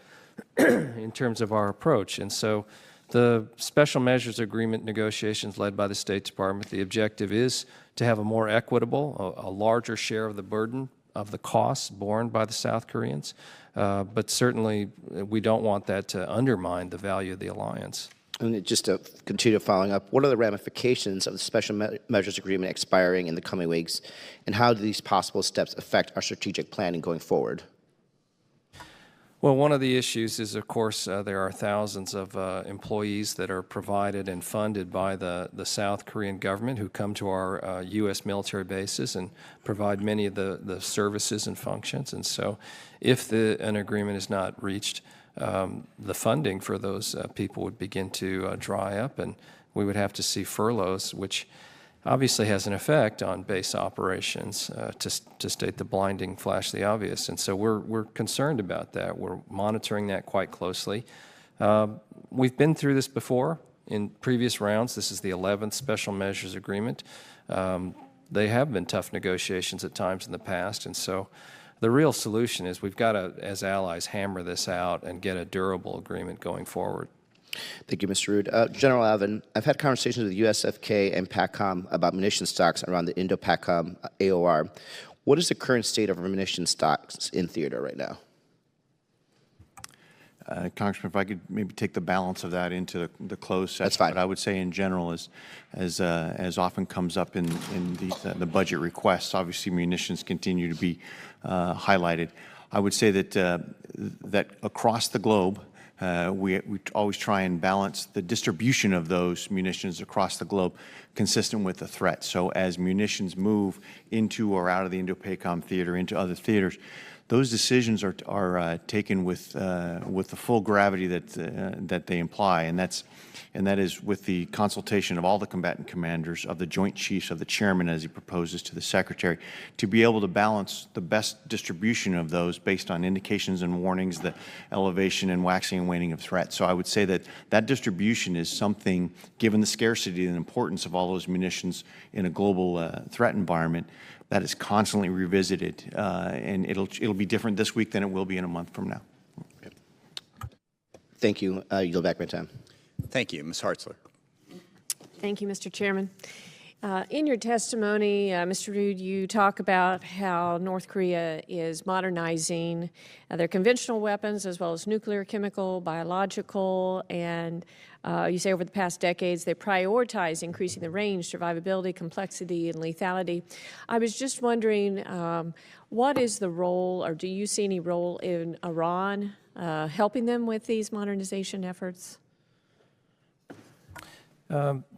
C: in terms of our approach. And so the special measures agreement negotiations led by the State Department, the objective is to have a more equitable, a larger share of the burden of the costs borne by the South Koreans. But certainly we don't want that to undermine the value of the alliance.
I: And just to continue following up, what are the ramifications of the special measures agreement expiring in the coming weeks, and how do these possible steps affect our strategic planning going forward?
C: Well, one of the issues is, of course, there are thousands of employees that are provided and funded by the South Korean government who come to our U.S. military bases and provide many of the services and functions. And so if an agreement is not reached, the funding for those people would begin to dry up, and we would have to see furloughs, which obviously has an effect on base operations, to state the blinding flash the obvious. And so we're concerned about that. We're monitoring that quite closely. We've been through this before in previous rounds. This is the 11th special measures agreement. They have been tough negotiations at times in the past, and so the real solution is we've got to, as allies, hammer this out and get a durable agreement going forward.
I: Thank you, Mr. Rood. General Allvin, I've had conversations with USFK and PACOM about munition stocks around the Indo-PACOM AOR. What is the current state of our munition stocks in theater right now?
D: Congressman, if I could maybe take the balance of that into the closed session.
I: That's fine.
D: But I would say in general, as often comes up in the budget requests, obviously munitions continue to be highlighted. I would say that across the globe, we always try and balance the distribution of those munitions across the globe consistent with the threat. So as munitions move into or out of the Indo-PACOM theater, into other theaters, those decisions are taken with the full gravity that they imply, and that is with the consultation of all the combatant commanders, of the Joint Chiefs, of the Chairman as he proposes to the Secretary, to be able to balance the best distribution of those based on indications and warnings, the elevation and waxing and waning of threat. So I would say that distribution is something, given the scarcity and importance of all those munitions in a global threat environment, that is constantly revisited, and it'll be different this week than it will be in a month from now.
I: Thank you. Yield back my time.
A: Thank you. Ms. Hartzler.
J: Thank you, Mr. Chairman. In your testimony, Mr. Rood, you talk about how North Korea is modernizing their conventional weapons as well as nuclear, chemical, biological, and you say over the past decades they prioritize increasing the range, survivability, complexity, and lethality. I was just wondering, what is the role, or do you see any role in Iran helping them with these modernization efforts?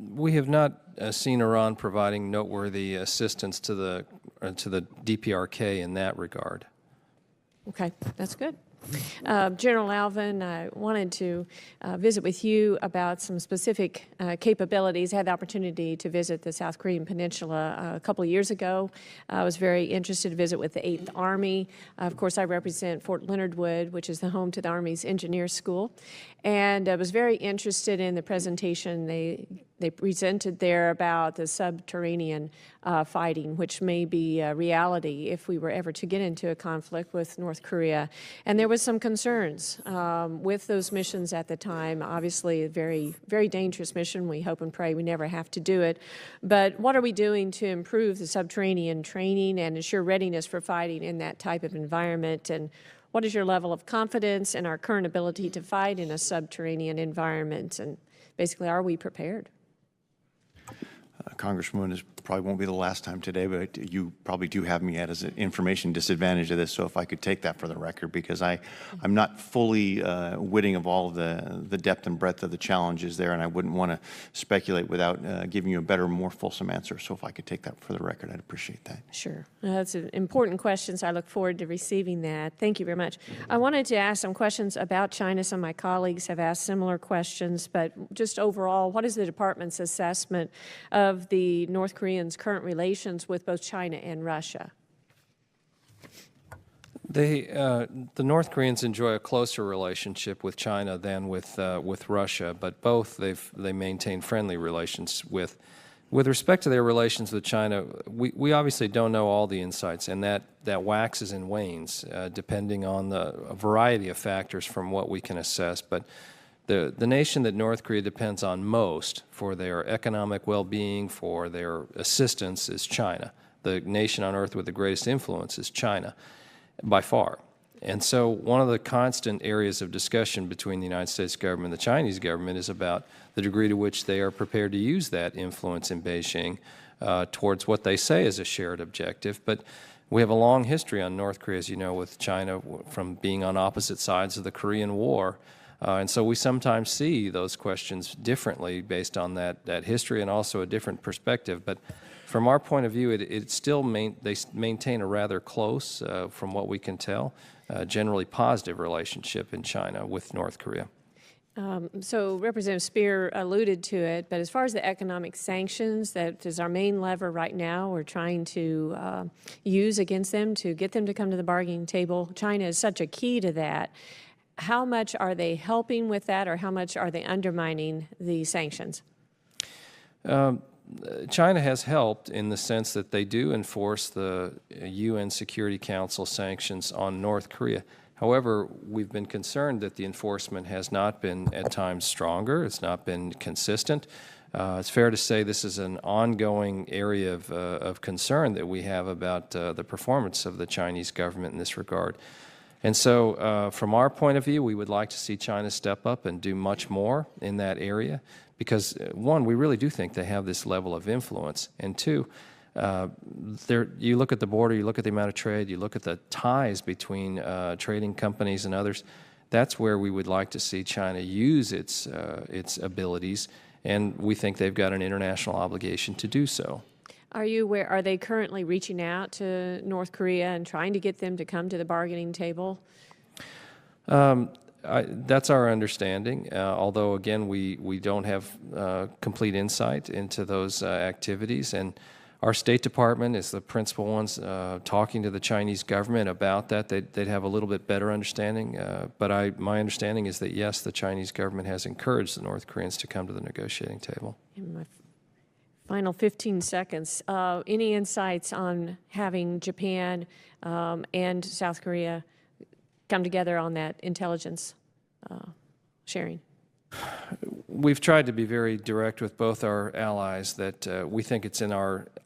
C: We have not seen Iran providing noteworthy assistance to the DPRK in that regard.
J: Okay, that's good. General Allvin, I wanted to visit with you about some specific capabilities. I had the opportunity to visit the South Korean Peninsula a couple of years ago. I was very interested to visit with the 8th Army. Of course, I represent Fort Leonard Wood, which is the home to the Army's Engineer School. And I was very interested in the presentation they presented there about the subterranean fighting, which may be a reality if we were ever to get into a conflict with North Korea. And there was some concerns with those missions at the time. Obviously, a very, very dangerous mission. We hope and pray we never have to do it. But what are we doing to improve the subterranean training and ensure readiness for fighting in that type of environment? And what is your level of confidence in our current ability to fight in a subterranean environment? And basically, are we prepared?
D: Congresswoman, this probably won't be the last time today, but you probably do have me at an information disadvantage of this, so if I could take that for the record, because I'm not fully witting of all of the depth and breadth of the challenges there, and I wouldn't want to speculate without giving you a better, more fulsome answer. So if I could take that for the record, I'd appreciate that.
J: Sure. That's an important question, so I look forward to receiving that. Thank you very much. I wanted to ask some questions about China. Some of my colleagues have asked similar questions, but just overall, what is the department's assessment of the North Koreans' current relations with both China and Russia?
C: The North Koreans enjoy a closer relationship with China than with Russia, but both they maintain friendly relations with. With respect to their relations with China, we obviously don't know all the insights, and that waxes and wanes depending on a variety of factors from what we can assess. But the nation that North Korea depends on most for their economic well-being, for their assistance, is China. The nation on earth with the greatest influence is China, by far. And so one of the constant areas of discussion between the United States government and the Chinese government is about the degree to which they are prepared to use that influence in Beijing towards what they say is a shared objective. But we have a long history on North Korea, as you know, with China from being on opposite sides of the Korean War. And so we sometimes see those questions differently based on that history and also a different perspective. But from our point of view, they maintain a rather close, from what we can tell, generally positive relationship in China with North Korea.
J: So Representative Speer alluded to it, but as far as the economic sanctions, that is our main lever right now. We're trying to use against them to get them to come to the bargaining table. China is such a key to that. How much are they helping with that, or how much are they undermining the sanctions?
C: China has helped in the sense that they do enforce the UN Security Council sanctions on North Korea. However, we've been concerned that the enforcement has not been at times stronger. It's not been consistent. It's fair to say this is an ongoing area of concern that we have about the performance of the Chinese government in this regard. And so from our point of view, we would like to see China step up and do much more in that area because, one, we really do think they have this level of influence, and two, you look at the border, you look at the amount of trade, you look at the ties between trading companies and others, that's where we would like to see China use its abilities, and we think they've got an international obligation to do so.
J: Are you aware, are they currently reaching out to North Korea and trying to get them to come to the bargaining table?
C: That's our understanding, although, again, we don't have complete insight into those activities. And our State Department is the principal ones talking to the Chinese government about that. They'd have a little bit better understanding. But my understanding is that, yes, the Chinese government has encouraged the North Koreans to come to the negotiating table.
J: And my Final 15 seconds. Any insights on having Japan and South Korea come together on that intelligence sharing?
C: We've tried to be very direct with both our allies that we think it's in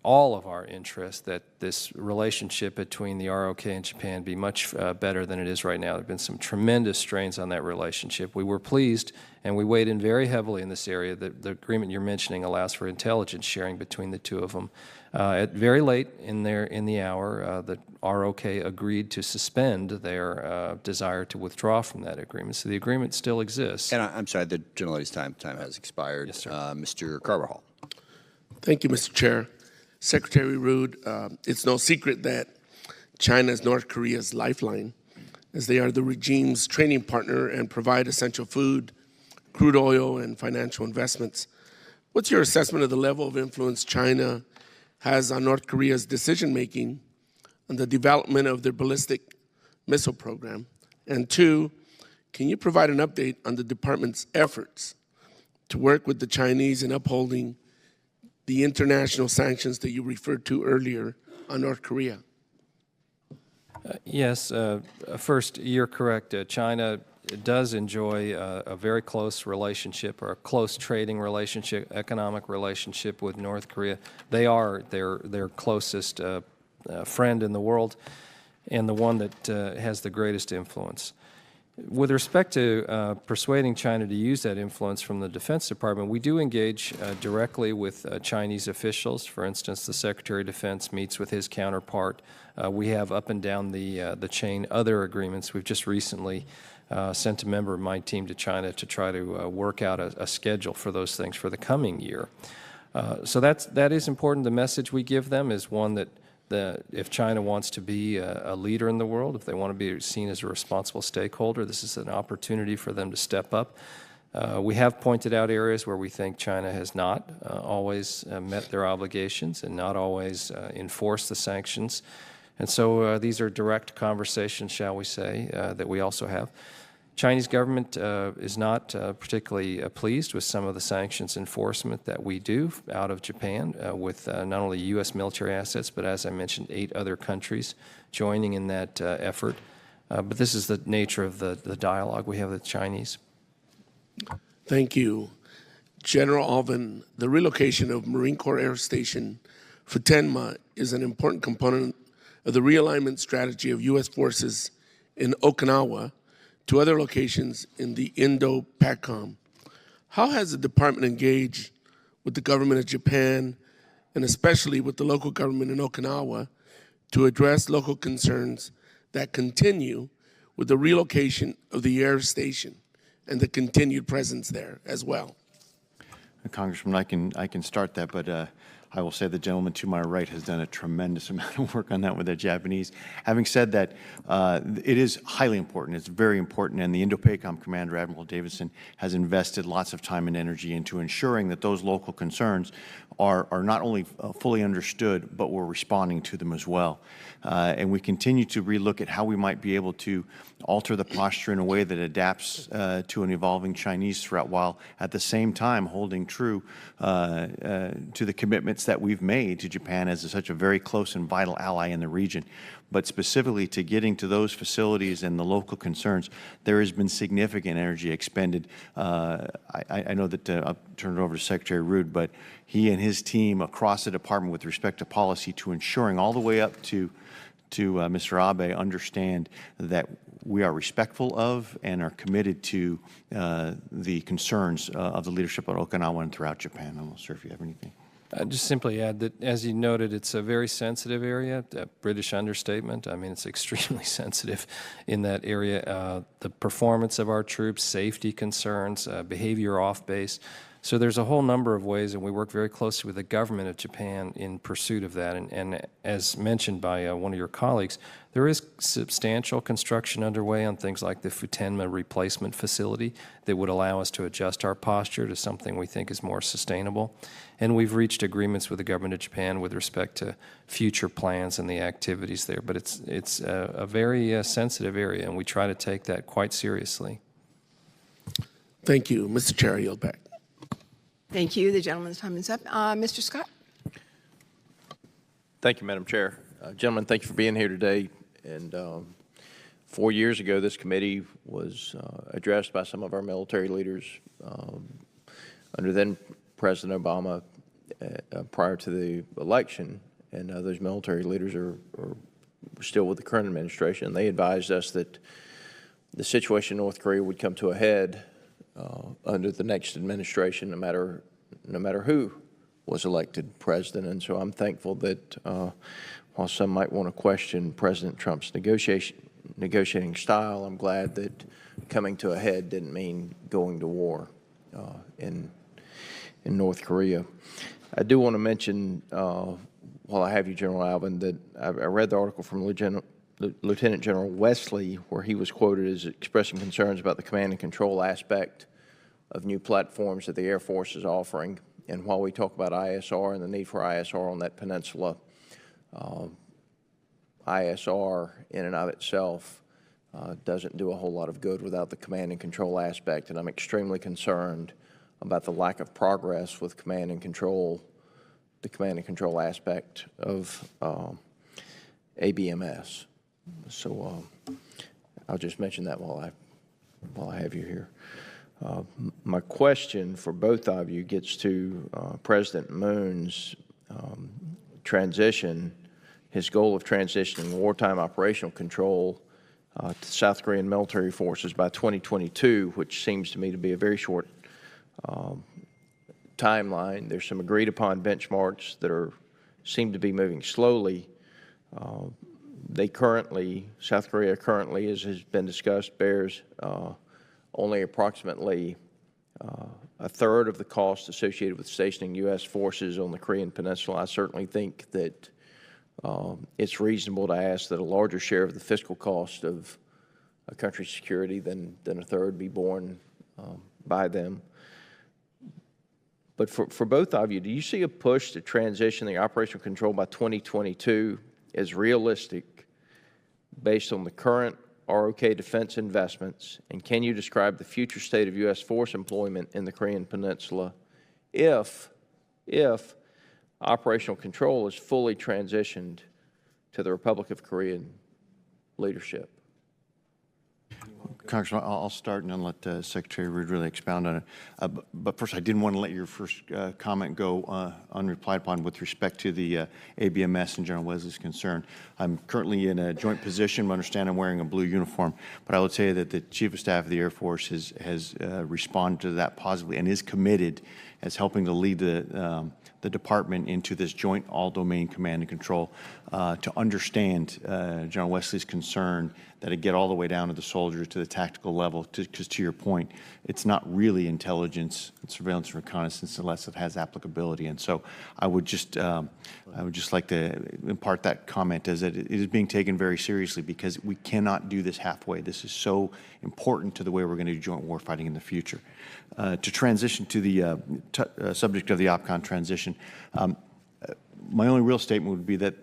C: all of our interest that this relationship between the ROK and Japan be much better than it is right now. There have been some tremendous strains on that relationship. We were pleased, and we weighed in very heavily in this area. The agreement you're mentioning allows for intelligence sharing between the two of them. At very late in the hour, the ROK agreed to suspend their desire to withdraw from that agreement. So the agreement still exists.
A: And I'm sorry, the gentlelady's time has expired.
C: Yes, sir.
A: Mr. Carvajal.
K: Thank you, Mr. Chair. Secretary Rood, it's no secret that China is North Korea's lifeline, as they are the regime's trading partner and provide essential food, crude oil, and financial investments. What's your assessment of the level of influence China has on North Korea's decision-making on the development of their ballistic missile program? And two, can you provide an update on the department's efforts to work with the Chinese in upholding the international sanctions that you referred to earlier on North Korea?
C: Yes. First, you're correct. China does enjoy a very close relationship, or a close trading relationship, economic relationship with North Korea. They are their closest friend in the world, and the one that has the greatest influence. With respect to persuading China to use that influence from the Defense Department, we do engage directly with Chinese officials. For instance, the Secretary of Defense meets with his counterpart. We have up and down the chain other agreements. We've just recently sent a member of my team to China to try to work out a schedule for those things for the coming year. So that is important. The message we give them is one that if China wants to be a leader in the world, if they want to be seen as a responsible stakeholder, this is an opportunity for them to step up. We have pointed out areas where we think China has not always met their obligations and not always enforced the sanctions. And so these are direct conversations, shall we say, that we also have. Chinese government is not particularly pleased with some of the sanctions enforcement that we do out of Japan with not only U.S. military assets, but as I mentioned, 8 other countries joining in that effort. But this is the nature of the dialogue we have with the Chinese.
K: Thank you. General Allvin, the relocation of Marine Corps Air Station Futenma is an important component of the realignment strategy of U.S. forces in Okinawa to other locations in the Indo-PACOM. How has the department engaged with the government of Japan, and especially with the local government in Okinawa, to address local concerns that continue with the relocation of the air station and the continued presence there as well?
D: Congressman, I can start that, but I will say the gentleman to my right has done a tremendous amount of work on that with the Japanese. Having said that, it is highly important. It's very important, and the Indo-PACOM Commander, Admiral Davidson, has invested lots of time and energy into ensuring that those local concerns are not only fully understood, but we're responding to them as well. And we continue to relook at how we might be able to alter the posture in a way that adapts to an evolving Chinese threat, while at the same time holding true to the commitments that we've made to Japan as such a very close and vital ally in the region. But specifically to getting to those facilities and the local concerns, there has been significant energy expended. I know that I'll turn it over to Secretary Rood, but he and his team across the department with respect to policy to ensuring all the way up to Mr. Abe understand that we are respectful of and are committed to the concerns of the leadership of Okinawa and throughout Japan. I'm not sure if you have anything.
C: I'd just simply add that, as you noted, it's a very sensitive area, a British understatement. I mean, it's extremely sensitive in that area. The performance of our troops, safety concerns, behavior off base. So there's a whole number of ways, and we work very closely with the government of Japan in pursuit of that. And as mentioned by one of your colleagues, there is substantial construction underway on things like the Futenma replacement facility that would allow us to adjust our posture to something we think is more sustainable. And we've reached agreements with the government of Japan with respect to future plans and the activities there. But it's a very sensitive area, and we try to take that quite seriously.
K: Thank you. Mr. Chair, I yield back.
E: Thank you. The gentleman's time is up. Mr. Scott?
L: Thank you, Madam Chair. Gentlemen, thank you for being here today. And 4 years ago, this committee was addressed by some of our military leaders under then President Obama prior to the election. And those military leaders are still with the current administration. They advised us that the situation in North Korea would come to a head under the next administration, no matter who was elected president. And so I'm thankful that while some might want to question President Trump's negotiating style, I'm glad that coming to a head didn't mean going to war in North Korea. I do want to mention, while I have you, General Allvin, that I read the article from Lieutenant General Wesley, where he was quoted as expressing concerns about the command and control aspect of new platforms that the Air Force is offering. And while we talk about ISR and the need for ISR on that peninsula, ISR in and of itself doesn't do a whole lot of good without the command and control aspect. And I'm extremely concerned about the lack of progress with command and control, the command and control aspect of ABMS. So I'll just mention that while I have you here. My question for both of you gets to President Moon's transition, his goal of transitioning wartime operational control to South Korean military forces by 2022, which seems to me to be a very short timeline. There's some agreed upon benchmarks that seem to be moving slowly. South Korea currently, as has been discussed, bears only approximately a third of the cost associated with stationing U.S. forces on the Korean Peninsula. I certainly think that it's reasonable to ask that a larger share of the fiscal cost of a country's security than a third be borne by them. But for both of you, do you see a push to transition the operational control by 2022 as realistic based on the current ROK defense investments? And can you describe the future state of U.S. force employment in the Korean Peninsula if operational control is fully transitioned to the Republic of Korea leadership?
D: Congressman, I'll start and then let Secretary Rood really expound on it. But first, I didn't want to let your first comment go unreplied upon with respect to the ABMS and General Wesley's concern. I'm currently in a joint position. I understand I'm wearing a blue uniform, but I will tell you that the Chief of Staff of the Air Force has responded to that positively and is committed as helping to lead the department into this joint all-domain command and control to understand General Wesley's concern that it get all the way down to the soldiers, to the tactical level, because to your point, it's not really intelligence, surveillance, and reconnaissance unless it has applicability. And so I would just like to impart that comment as that it is being taken very seriously because we cannot do this halfway. This is so important to the way we're going to do joint warfighting in the future. To transition to the subject of the OPCON transition, my only real statement would be that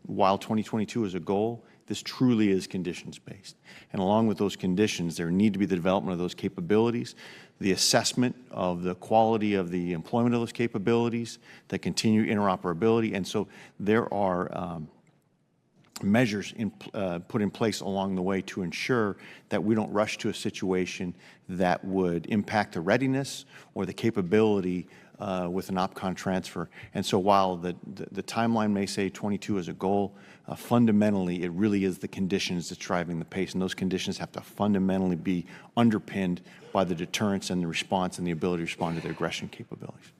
D: while 2022 is a goal, this truly is conditions-based. And along with those conditions, there need to be the development of those capabilities, the assessment of the quality of the employment of those capabilities, the continued interoperability. And so there are measures put in place along the way to ensure that we don't rush to a situation that would impact the readiness or the capability with an OPCON transfer. And so while the timeline may say 22 as a goal, fundamentally it really is the conditions that's driving the pace, and those conditions have to fundamentally be underpinned by the deterrence and the response and the ability to respond to the aggression capabilities.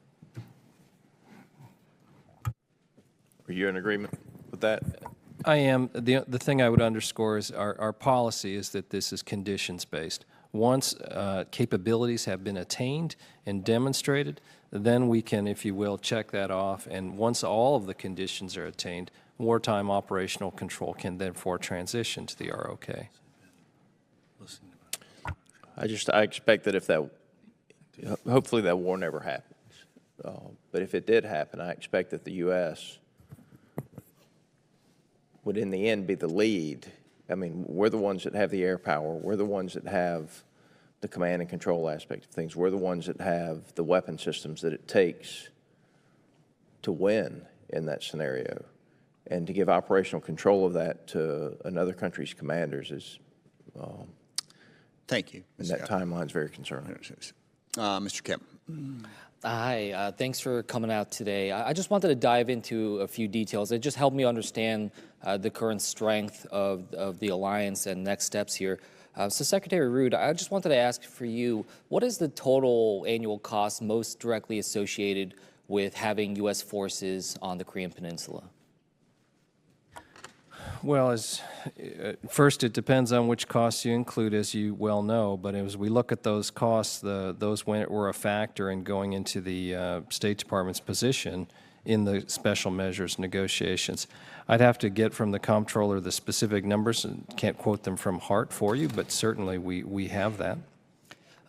L: Are you in agreement with that?
C: I am. The thing I would underscore is our policy is that this is conditions-based. Once capabilities have been attained and demonstrated, then we can, if you will, check that off. And once all of the conditions are attained, wartime operational control can therefore transition to the ROK.
L: I expect that hopefully that war never happens. But if it did happen, I expect that the U.S. would in the end be the lead. I mean, we're the ones that have the air power. We're the ones that have the command and control aspect of things. We're the ones that have the weapon systems that it takes to win in that scenario. And to give operational control of that to another country's commanders is,
A: Thank you.
L: and that timeline's very concerning.
A: Mr. Kemp.
M: Hi, thanks for coming out today. I just wanted to dive into a few details. It just helped me understand the current strength of the alliance and next steps here. So Secretary Rood, I just wanted to ask for you, what is the total annual cost most directly associated with having U.S. forces on the Korean Peninsula?
C: Well, first, it depends on which costs you include, as you well know. But as we look at those costs, those were a factor in going into the State Department's position in the special measures negotiations. I'd have to get from the comptroller the specific numbers and can't quote them from heart for you, but certainly we have that.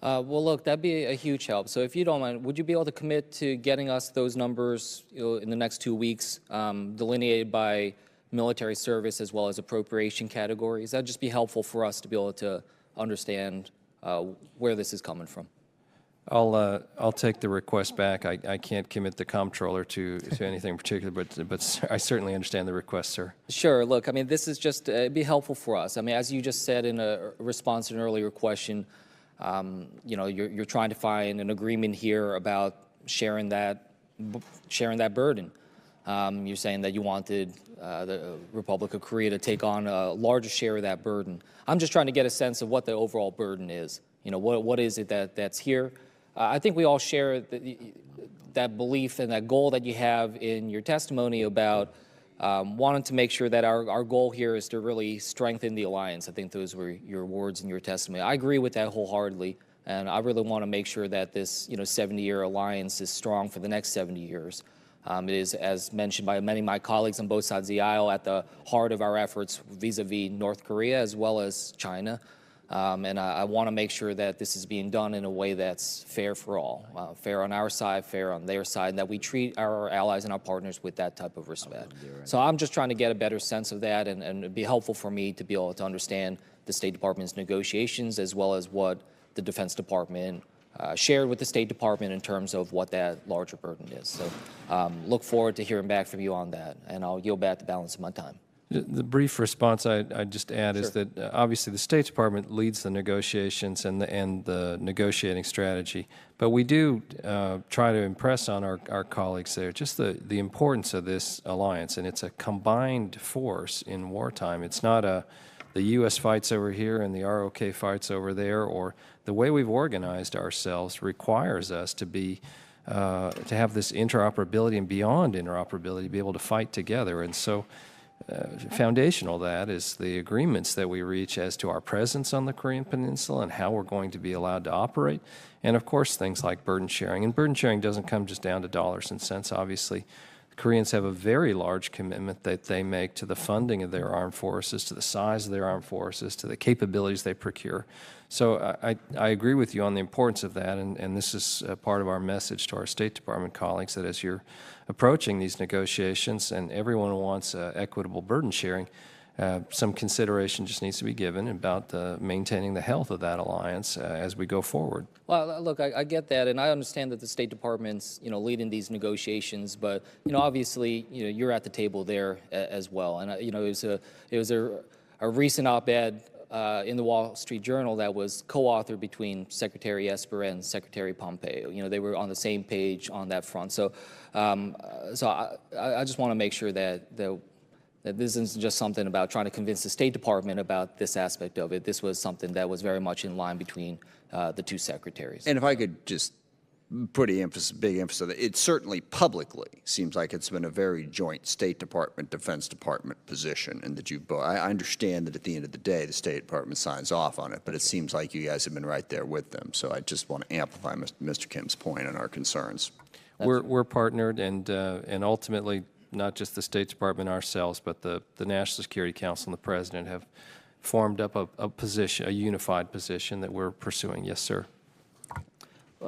M: Well, look, that'd be a huge help. So if you don't mind, would you be able to commit to getting us those numbers in the next 2 weeks, delineated by military service as well as appropriation categories? That'd just be helpful for us to be able to understand where this is coming from.
C: I'll take the request back. I can't commit the comptroller to anything in particular, but I certainly understand the request, sir.
M: Sure. Look, I mean, this is just it'd be helpful for us. I mean, as you just said in a response to an earlier question, you know, you're trying to find an agreement here about sharing that burden. You're saying that you wanted the Republic of Korea to take on a larger share of that burden. I'm just trying to get a sense of what the overall burden is. You know, what is it that's here? I think we all share that belief and that goal that you have in your testimony about wanting to make sure that our goal here is to really strengthen the alliance. I think those were your words in your testimony. I agree with that wholeheartedly, and I really want to make sure that this 70-year alliance is strong for the next 70 years. It is, as mentioned by many of my colleagues on both sides of the aisle, at the heart of our efforts vis-a-vis North Korea as well as China. And I want to make sure that this is being done in a way that's fair for all, fair on our side, fair on their side, and that we treat our allies and our partners with that type of respect. So I'm just trying to get a better sense of that, and it'd be helpful for me to be able to understand the State Department's negotiations as well as what the Defense Department shared with the State Department in terms of what that larger burden is. So look forward to hearing back from you on that, and I'll yield back the balance of my time.
C: The brief response I'd just add is that obviously the State Department leads the negotiations and the negotiating strategy, but we do try to impress on our colleagues there just the importance of this alliance, and it's a combined force in wartime. It's not the U.S. fights over here and the ROK fights over there, or the way we've organized ourselves requires us to be to have this interoperability and beyond interoperability to be able to fight together, and so. Foundational that is the agreements that we reach as to our presence on the Korean Peninsula and how we're going to be allowed to operate, and of course things like burden sharing. And burden sharing doesn't come just down to dollars and cents. Obviously, the Koreans have a very large commitment that they make to the funding of their armed forces, to the size of their armed forces, to the capabilities they procure. So I agree with you on the importance of that, and this is part of our message to our State Department colleagues, that as you're approaching these negotiations and everyone wants equitable burden sharing, some consideration just needs to be given about maintaining the health of that alliance as we go forward.
M: Well, look, I get that, and I understand that the State Department's leading these negotiations, but obviously you're at the table there as well, and it was a recent op-ed in the Wall Street Journal that was co-authored between Secretary Esper and Secretary Pompeo. They were on the same page on that front. So, I just want to make sure that this isn't just something about trying to convince the State Department about this aspect of it. This was something that was very much in line between the two secretaries.
A: And if I could just put big emphasis on that, it certainly publicly seems like it's been a very joint State Department, Defense Department position, and that I understand that at the end of the day, the State Department signs off on it, but it seems like you guys have been right there with them. So I just want to amplify Mr. Kim's point on our concerns.
C: We're partnered, and ultimately, not just the State Department ourselves, but the National Security Council and the President have formed up a position, a unified position that we're pursuing. Yes, sir.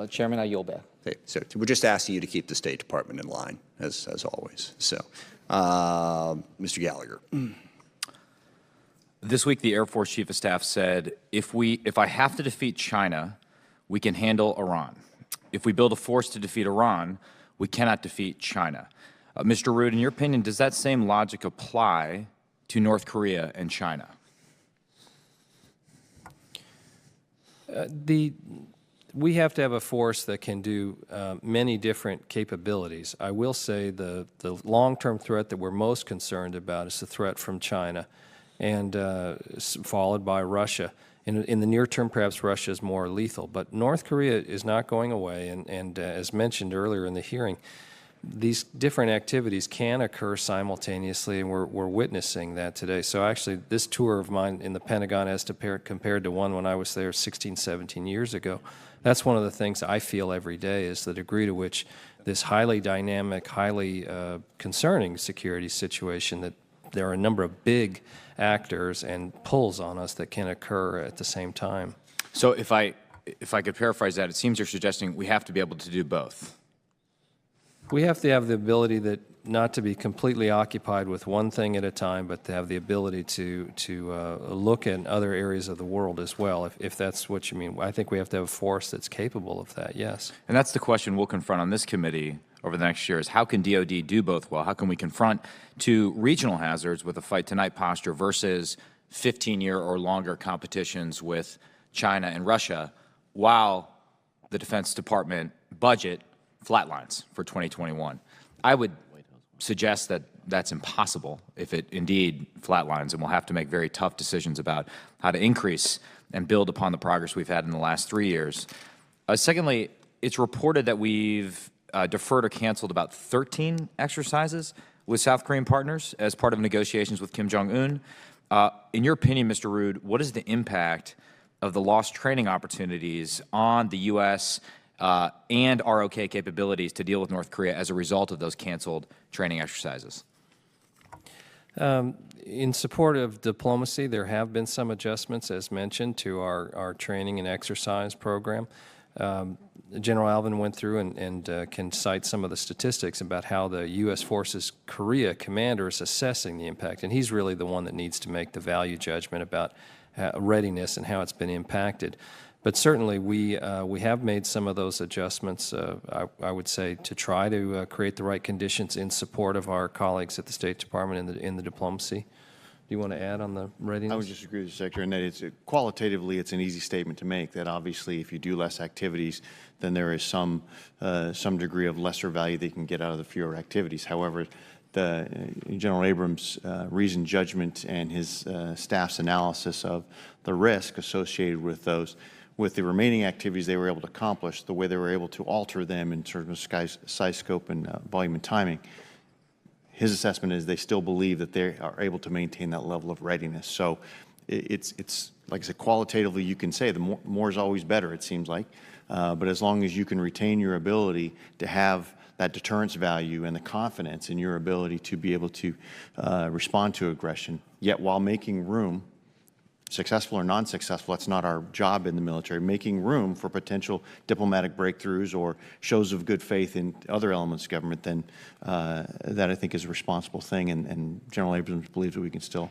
M: Chairman, I yield back.
A: Okay, so we're just asking you to keep the State Department in line, as always. So, Mr. Gallagher.
N: This week, the Air Force Chief of Staff said, if I have to defeat China, we can handle Iran. If we build a force to defeat Iran, we cannot defeat China. Mr. Rood, in your opinion, does that same logic apply to North Korea and China?
C: We have to have a force that can do many different capabilities. I will say the long-term threat that we're most concerned about is the threat from China, and followed by Russia. In the near term, perhaps Russia is more lethal, but North Korea is not going away, and as mentioned earlier in the hearing, these different activities can occur simultaneously, and we're witnessing that today. So actually, this tour of mine in the Pentagon as compared to one when I was there 16, 17 years ago, that's one of the things I feel every day is the degree to which this highly dynamic, highly concerning security situation, that there are a number of big actors and pulls on us that can occur at the same time.
N: So if I could paraphrase that, it seems you're suggesting we have to be able to do both.
C: We have to have the ability that not to be completely occupied with one thing at a time, but to have the ability to look at other areas of the world as well, if that's what you mean. I think we have to have a force that's capable of that, yes.
N: And that's the question we'll confront on this committee over the next year is how can DOD do both well? How can we confront two regional hazards with a fight tonight posture versus 15-year or longer competitions with China and Russia while the Defense Department budget flatlines for 2021? I would suggest that that's impossible if it indeed flatlines, and we'll have to make very tough decisions about how to increase and build upon the progress we've had in the last 3 years. Secondly, it's reported that we've deferred or canceled about 13 exercises with South Korean partners as part of negotiations with Kim Jong-un. In your opinion, Mr. Rood, what is the impact of the lost training opportunities on the U.S. And ROK capabilities to deal with North Korea as a result of those canceled training exercises?
C: In support of diplomacy, there have been some adjustments, as mentioned, to our training and exercise program. General Allvin went through and can cite some of the statistics about how the U.S. Forces Korea commander is assessing the impact, and he's really the one that needs to make the value judgment about readiness and how it's been impacted. But certainly we have made some of those adjustments, I would say, to try to create the right conditions in support of our colleagues at the State Department in the diplomacy. Do you want to add on the readiness?
D: I would just agree with the Secretary in that qualitatively it's an easy statement to make that obviously if you do less activities, then there is some degree of lesser value they can get out of the fewer activities. However, General Abrams' reasoned judgment and his staff's analysis of the risk associated with those, with the remaining activities they were able to accomplish, the way they were able to alter them in terms of size, scope, and volume and timing, his assessment is they still believe that they are able to maintain that level of readiness. So it's like I said, qualitatively you can say the more is always better, it seems like. But as long as you can retain your ability to have that deterrence value and the confidence in your ability to be able to respond to aggression, yet while making room, successful or non-successful, that's not our job in the military, making room for potential diplomatic breakthroughs or shows of good faith in other elements of government, then that I think is a responsible thing, and General Abrams believes that we can still.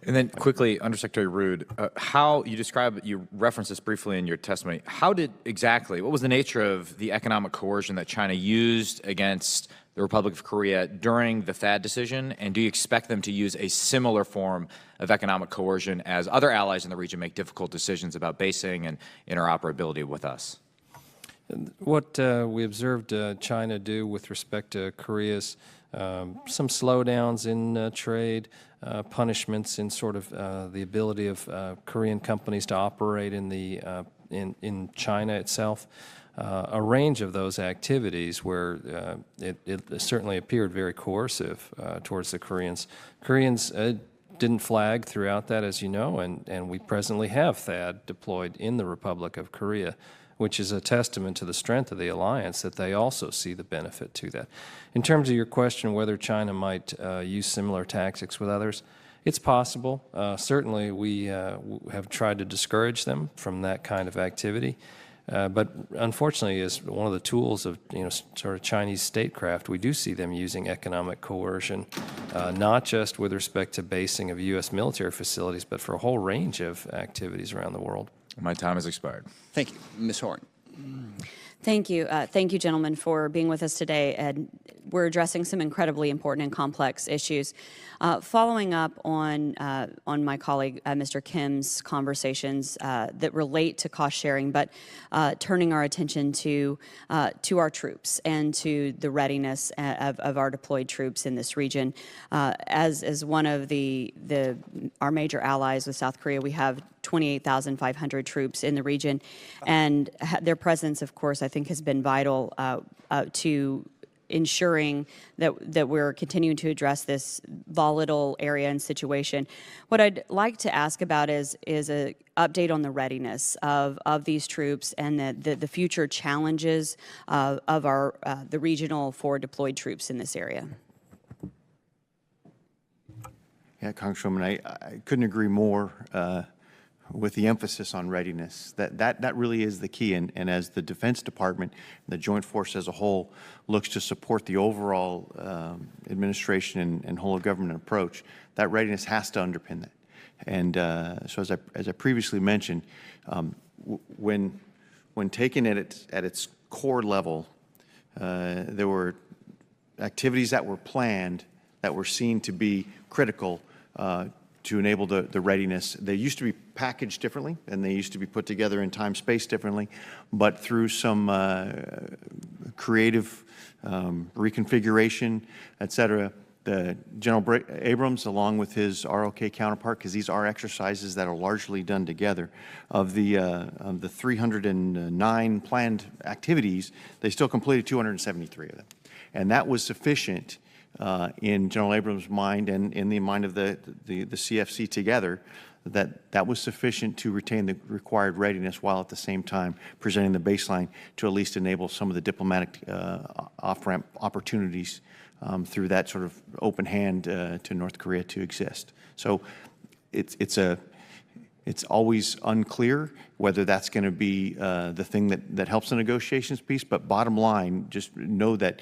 N: And then quickly, Undersecretary Rood, how you describe, you referenced this briefly in your testimony, what was the nature of the economic coercion that China used against the Republic of Korea during the THAAD decision, and do you expect them to use a similar form of economic coercion as other allies in the region make difficult decisions about basing and interoperability with us?
C: What we observed China do with respect to Korea's some slowdowns in trade, punishments in sort of the ability of Korean companies to operate in China itself, a range of those activities where it certainly appeared very coercive towards the Koreans. Koreans didn't flag throughout that, as you know, and we presently have THAAD deployed in the Republic of Korea, which is a testament to the strength of the alliance that they also see the benefit to that. In terms of your question whether China might use similar tactics with others, it's possible. Certainly we have tried to discourage them from that kind of activity. But unfortunately, as one of the tools of sort of Chinese statecraft, we do see them using economic coercion, not just with respect to basing of U.S. military facilities, but for a whole range of activities around the world.
N: My time has expired.
A: Thank you. Ms. Horn.
O: Thank you. Thank you, gentlemen, for being with us today. And we're addressing some incredibly important and complex issues. Following up on my colleague, Mr. Kim's conversations that relate to cost sharing, but turning our attention to our troops and to the readiness of our deployed troops in this region. As one of our major allies with South Korea, we have 28,500 troops in the region, and their presence, of course, I think has been vital to ensuring that we're continuing to address this volatile area and situation. What I'd like to ask about is an update on the readiness of these troops and the future challenges of the regional forward deployed troops in this area.
D: Yeah, Congresswoman, I couldn't agree more with the emphasis on readiness. That really is the key. And as the Defense Department, the Joint Force as a whole, looks to support the overall administration and whole of government approach, that readiness has to underpin that. And so as I previously mentioned, when taken at its core level, there were activities that were planned that were seen to be critical to enable the readiness. They used to be packaged differently, and they used to be put together in time, space differently, but through some creative reconfiguration, et cetera, General Abrams, along with his ROK counterpart, because these are exercises that are largely done together, of the 309 planned activities, they still completed 273 of them. And that was sufficient in General Abrams' mind and in the mind of the CFC together, that was sufficient to retain the required readiness while at the same time presenting the baseline to at least enable some of the diplomatic off-ramp opportunities through that sort of open hand to North Korea to exist. So it's always unclear whether that's going to be the thing that helps the negotiations piece, but bottom line, just know that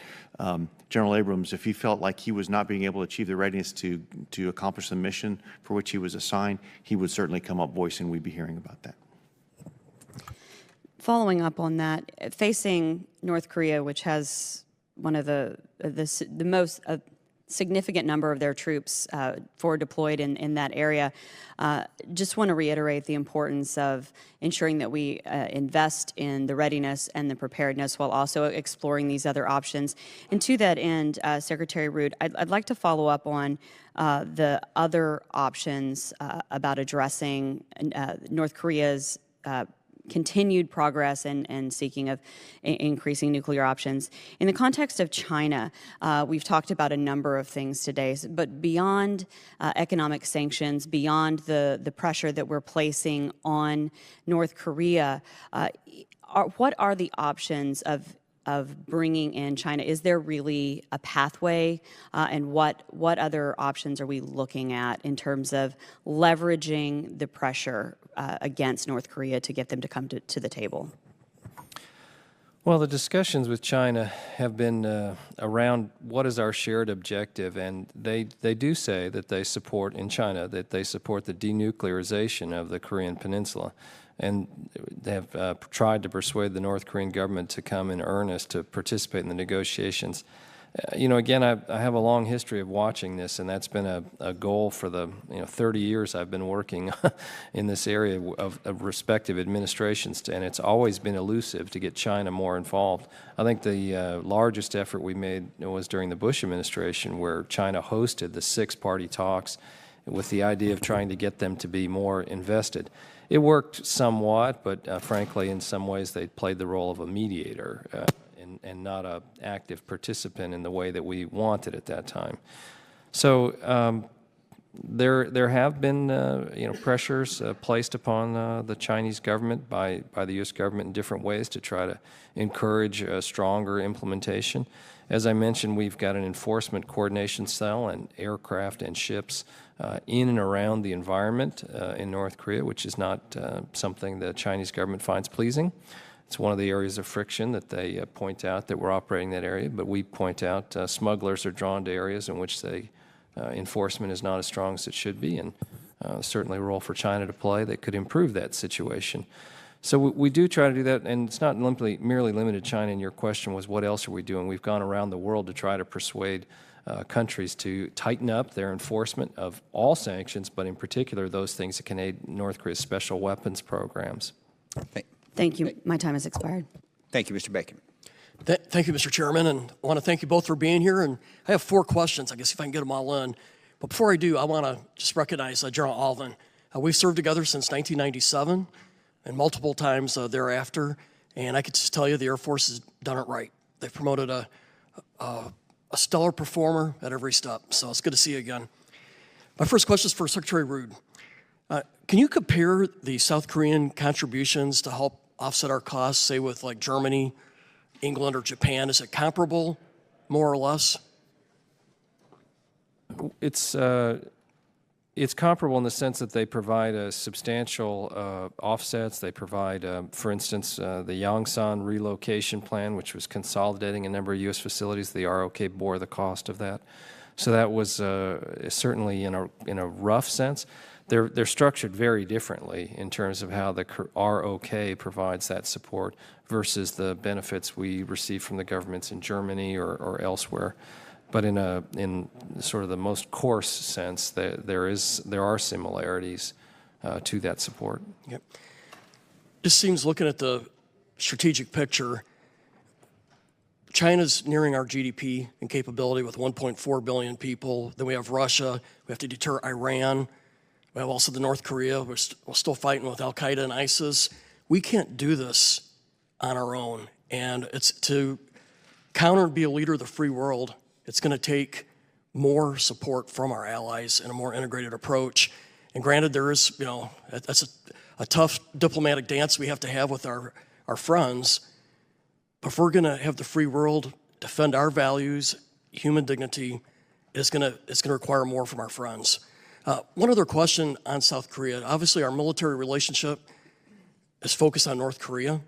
D: General Abrams, if he felt like he was not being able to achieve the readiness to accomplish the mission for which he was assigned, he would certainly come up voicing. We'd be hearing about that.
O: Following up on that, facing North Korea, which has one of the most significant number of their troops forward deployed in that area, just want to reiterate the importance of ensuring that we invest in the readiness and the preparedness while also exploring these other options. And to that end, Secretary Rood, I'd like to follow up on the other options about addressing North Korea's continued progress and seeking of increasing nuclear options. In the context of China, we've talked about a number of things today, but beyond economic sanctions, beyond the pressure that we're placing on North Korea, what are the options of bringing in China? Is there really a pathway, and what other options are we looking at in terms of leveraging the pressure against North Korea to get them to come to the table?
C: Well, the discussions with China have been around what is our shared objective, and they do say that they support, in China, that they support the denuclearization of the Korean Peninsula. And they have tried to persuade the North Korean government to come in earnest to participate in the negotiations. Again, I have a long history of watching this, and that's been a goal for the 30 years I've been working in this area of respective administrations, and it's always been elusive to get China more involved. I think the largest effort we made was during the Bush administration, where China hosted the six-party talks with the idea of trying to get them to be more invested. It worked somewhat, but frankly, in some ways, they played the role of a mediator and not an active participant in the way that we wanted at that time. So there have been pressures placed upon the Chinese government by the U.S. government in different ways to try to encourage a stronger implementation. As I mentioned, we've got an enforcement coordination cell and aircraft and ships in and around the environment in North Korea, which is not something the Chinese government finds pleasing. It's one of the areas of friction that they point out that we're operating that area, but we point out smugglers are drawn to areas in which the enforcement is not as strong as it should be, and certainly a role for China to play that could improve that situation. So we do try to do that, and it's not merely limited to China. And your question was, what else are we doing? We've gone around the world to try to persuade countries to tighten up their enforcement of all sanctions, but in particular those things that can aid North Korea's special weapons programs.
O: Thank you. My time has expired.
A: Thank you, Mr. Bacon.
P: Thank you, Mr. Chairman, and I want to thank you both for being here. And I have 4 questions, I guess, if I can get them all in. But before I do, I want to just recognize General Allvin. We've served together since 1997 and multiple times thereafter, and I could just tell you the Air Force has done it right. They've promoted a stellar performer at every step, so it's good to see you again. My first question is for Secretary Rood. Can you compare the South Korean contributions to help offset our costs, say with like Germany, England, or Japan? Is it comparable, more or less?
C: It's comparable in the sense that they provide a substantial offsets. They provide, for instance, the Yongsan relocation plan, which was consolidating a number of U.S. facilities. The ROK bore the cost of that. So that was certainly in a rough sense. They're structured very differently in terms of how the ROK provides that support versus the benefits we receive from the governments in Germany or elsewhere. But in sort of the most coarse sense, there are similarities to that support.
P: Yep. Just seems, looking at the strategic picture, China's nearing our GDP and capability with 1.4 billion people. Then we have Russia. We have to deter Iran. We have also the North Korea. We're still fighting with Al-Qaeda and ISIS. We can't do this on our own. And it's to counter and be a leader of the free world, it's going to take more support from our allies and a more integrated approach. And granted, there is, that's a tough diplomatic dance we have to have with our friends. But if we're going to have the free world defend our values, human dignity, it's going to require more from our friends. One other question on South Korea. Obviously, our military relationship is focused on North Korea.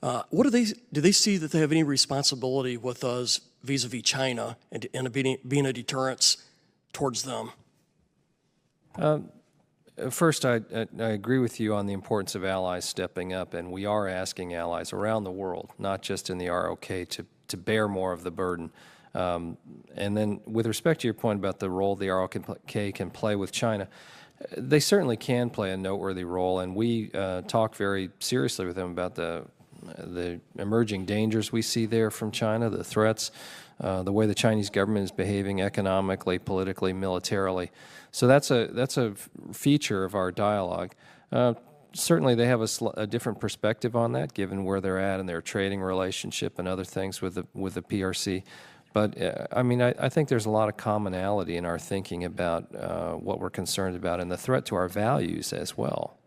P: Do they see that they have any responsibility with us vis-a-vis China and being a deterrence towards them?
C: First, I agree with you on the importance of allies stepping up, and we are asking allies around the world, not just in the ROK, to bear more of the burden. And then with respect to your point about the role the ROK can play with China, they certainly can play a noteworthy role, and we talk very seriously with them about the emerging dangers we see there from China, the threats, the way the Chinese government is behaving economically, politically, militarily. So that's a feature of our dialogue. Certainly they have a different perspective on that, given where they're at in their trading relationship and other things with the PRC. But I mean, I think there's a lot of commonality in our thinking about what we're concerned about and the threat to our values as well.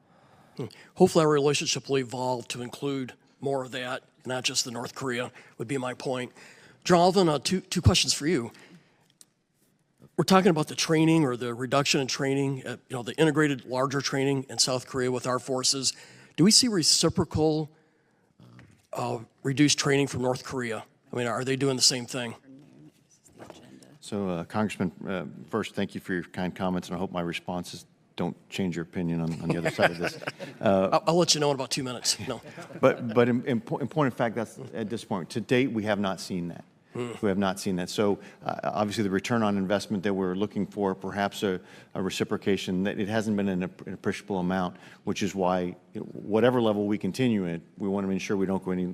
P: Hopefully our relationship will evolve to include more of that, not just the North Korea, would be my point. General Allvin, two questions for you. We're talking about the training or the reduction in training, the integrated larger training in South Korea with our forces. Do we see reciprocal reduced training from North Korea? I mean, are they doing the same thing?
D: So, Congressman, first, thank you for your kind comments, and I hope my responses don't change your opinion on the other side of this.
P: I'll let you know in about 2 minutes. No.
D: But in point of fact, that's at this point. To date, we have not seen that. We have not seen that. So obviously the return on investment that we're looking for, perhaps a reciprocation, that it hasn't been an appreciable amount, which is why whatever level we continue at, we want to ensure we don't go any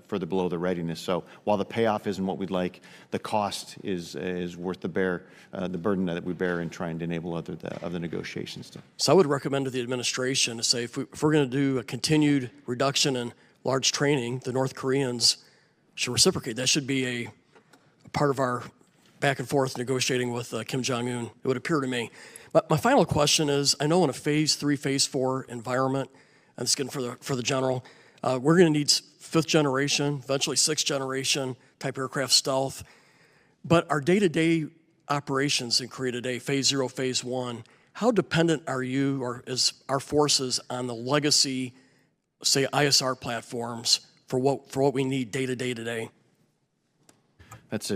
D: further below the readiness. So while the payoff isn't what we'd like, the cost is worth the burden that we bear in trying to enable other negotiations.
P: So I would recommend to the administration to say if we're going to do a continued reduction in large training, the North Koreans should reciprocate. That should be a part of our back and forth negotiating with Kim Jong-un, it would appear to me. But my final question is, I know in a phase 3, phase 4 environment, and this is good for the general, we're going to need 5th generation, eventually 6th generation type aircraft stealth. But our day-to-day operations in Korea today, phase 0, phase 1, how dependent are you or is our forces on the legacy, say, ISR platforms for what we need day to day today?
D: That's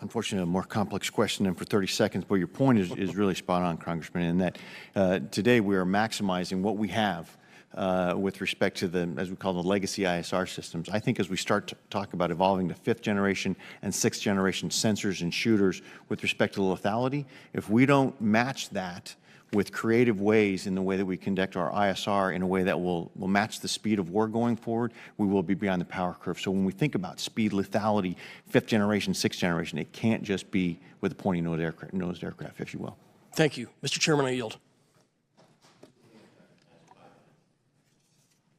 D: unfortunately a more complex question than for 30 seconds, but your point is really spot on, Congressman, in that today we are maximizing what we have with respect to the, as we call the legacy ISR systems. I think as we start to talk about evolving to 5th generation and 6th generation sensors and shooters with respect to lethality, if we don't match that with creative ways in the way that we conduct our ISR in a way that will match the speed of war going forward, we will be beyond the power curve. So when we think about speed, lethality, 5th generation, 6th generation, it can't just be with a pointy nosed aircraft, if you will.
P: Thank you. Mr. Chairman, I yield.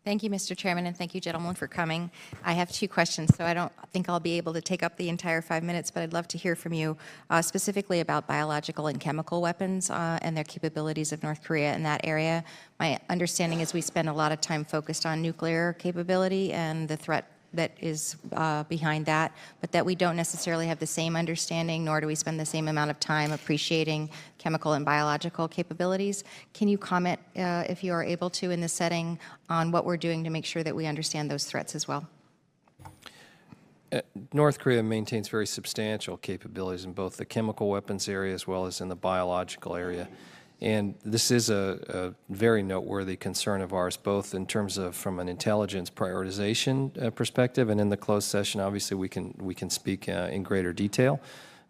Q: Thank you, Mr. Chairman, and thank you, gentlemen, for coming. I have 2 questions, so I don't think I'll be able to take up the entire 5 minutes, but I'd love to hear from you specifically about biological and chemical weapons and their capabilities of North Korea in that area. My understanding is we spend a lot of time focused on nuclear capability and the threat that is behind that, but that we don't necessarily have the same understanding, nor do we spend the same amount of time appreciating chemical and biological capabilities. Can you comment, if you are able to, in this setting, on what we're doing to make sure that we understand those threats as well?
C: North Korea maintains very substantial capabilities in both the chemical weapons area as well as in the biological area. And this is a very noteworthy concern of ours, both in terms of from an intelligence prioritization perspective, and in the closed session, obviously, we can speak in greater detail.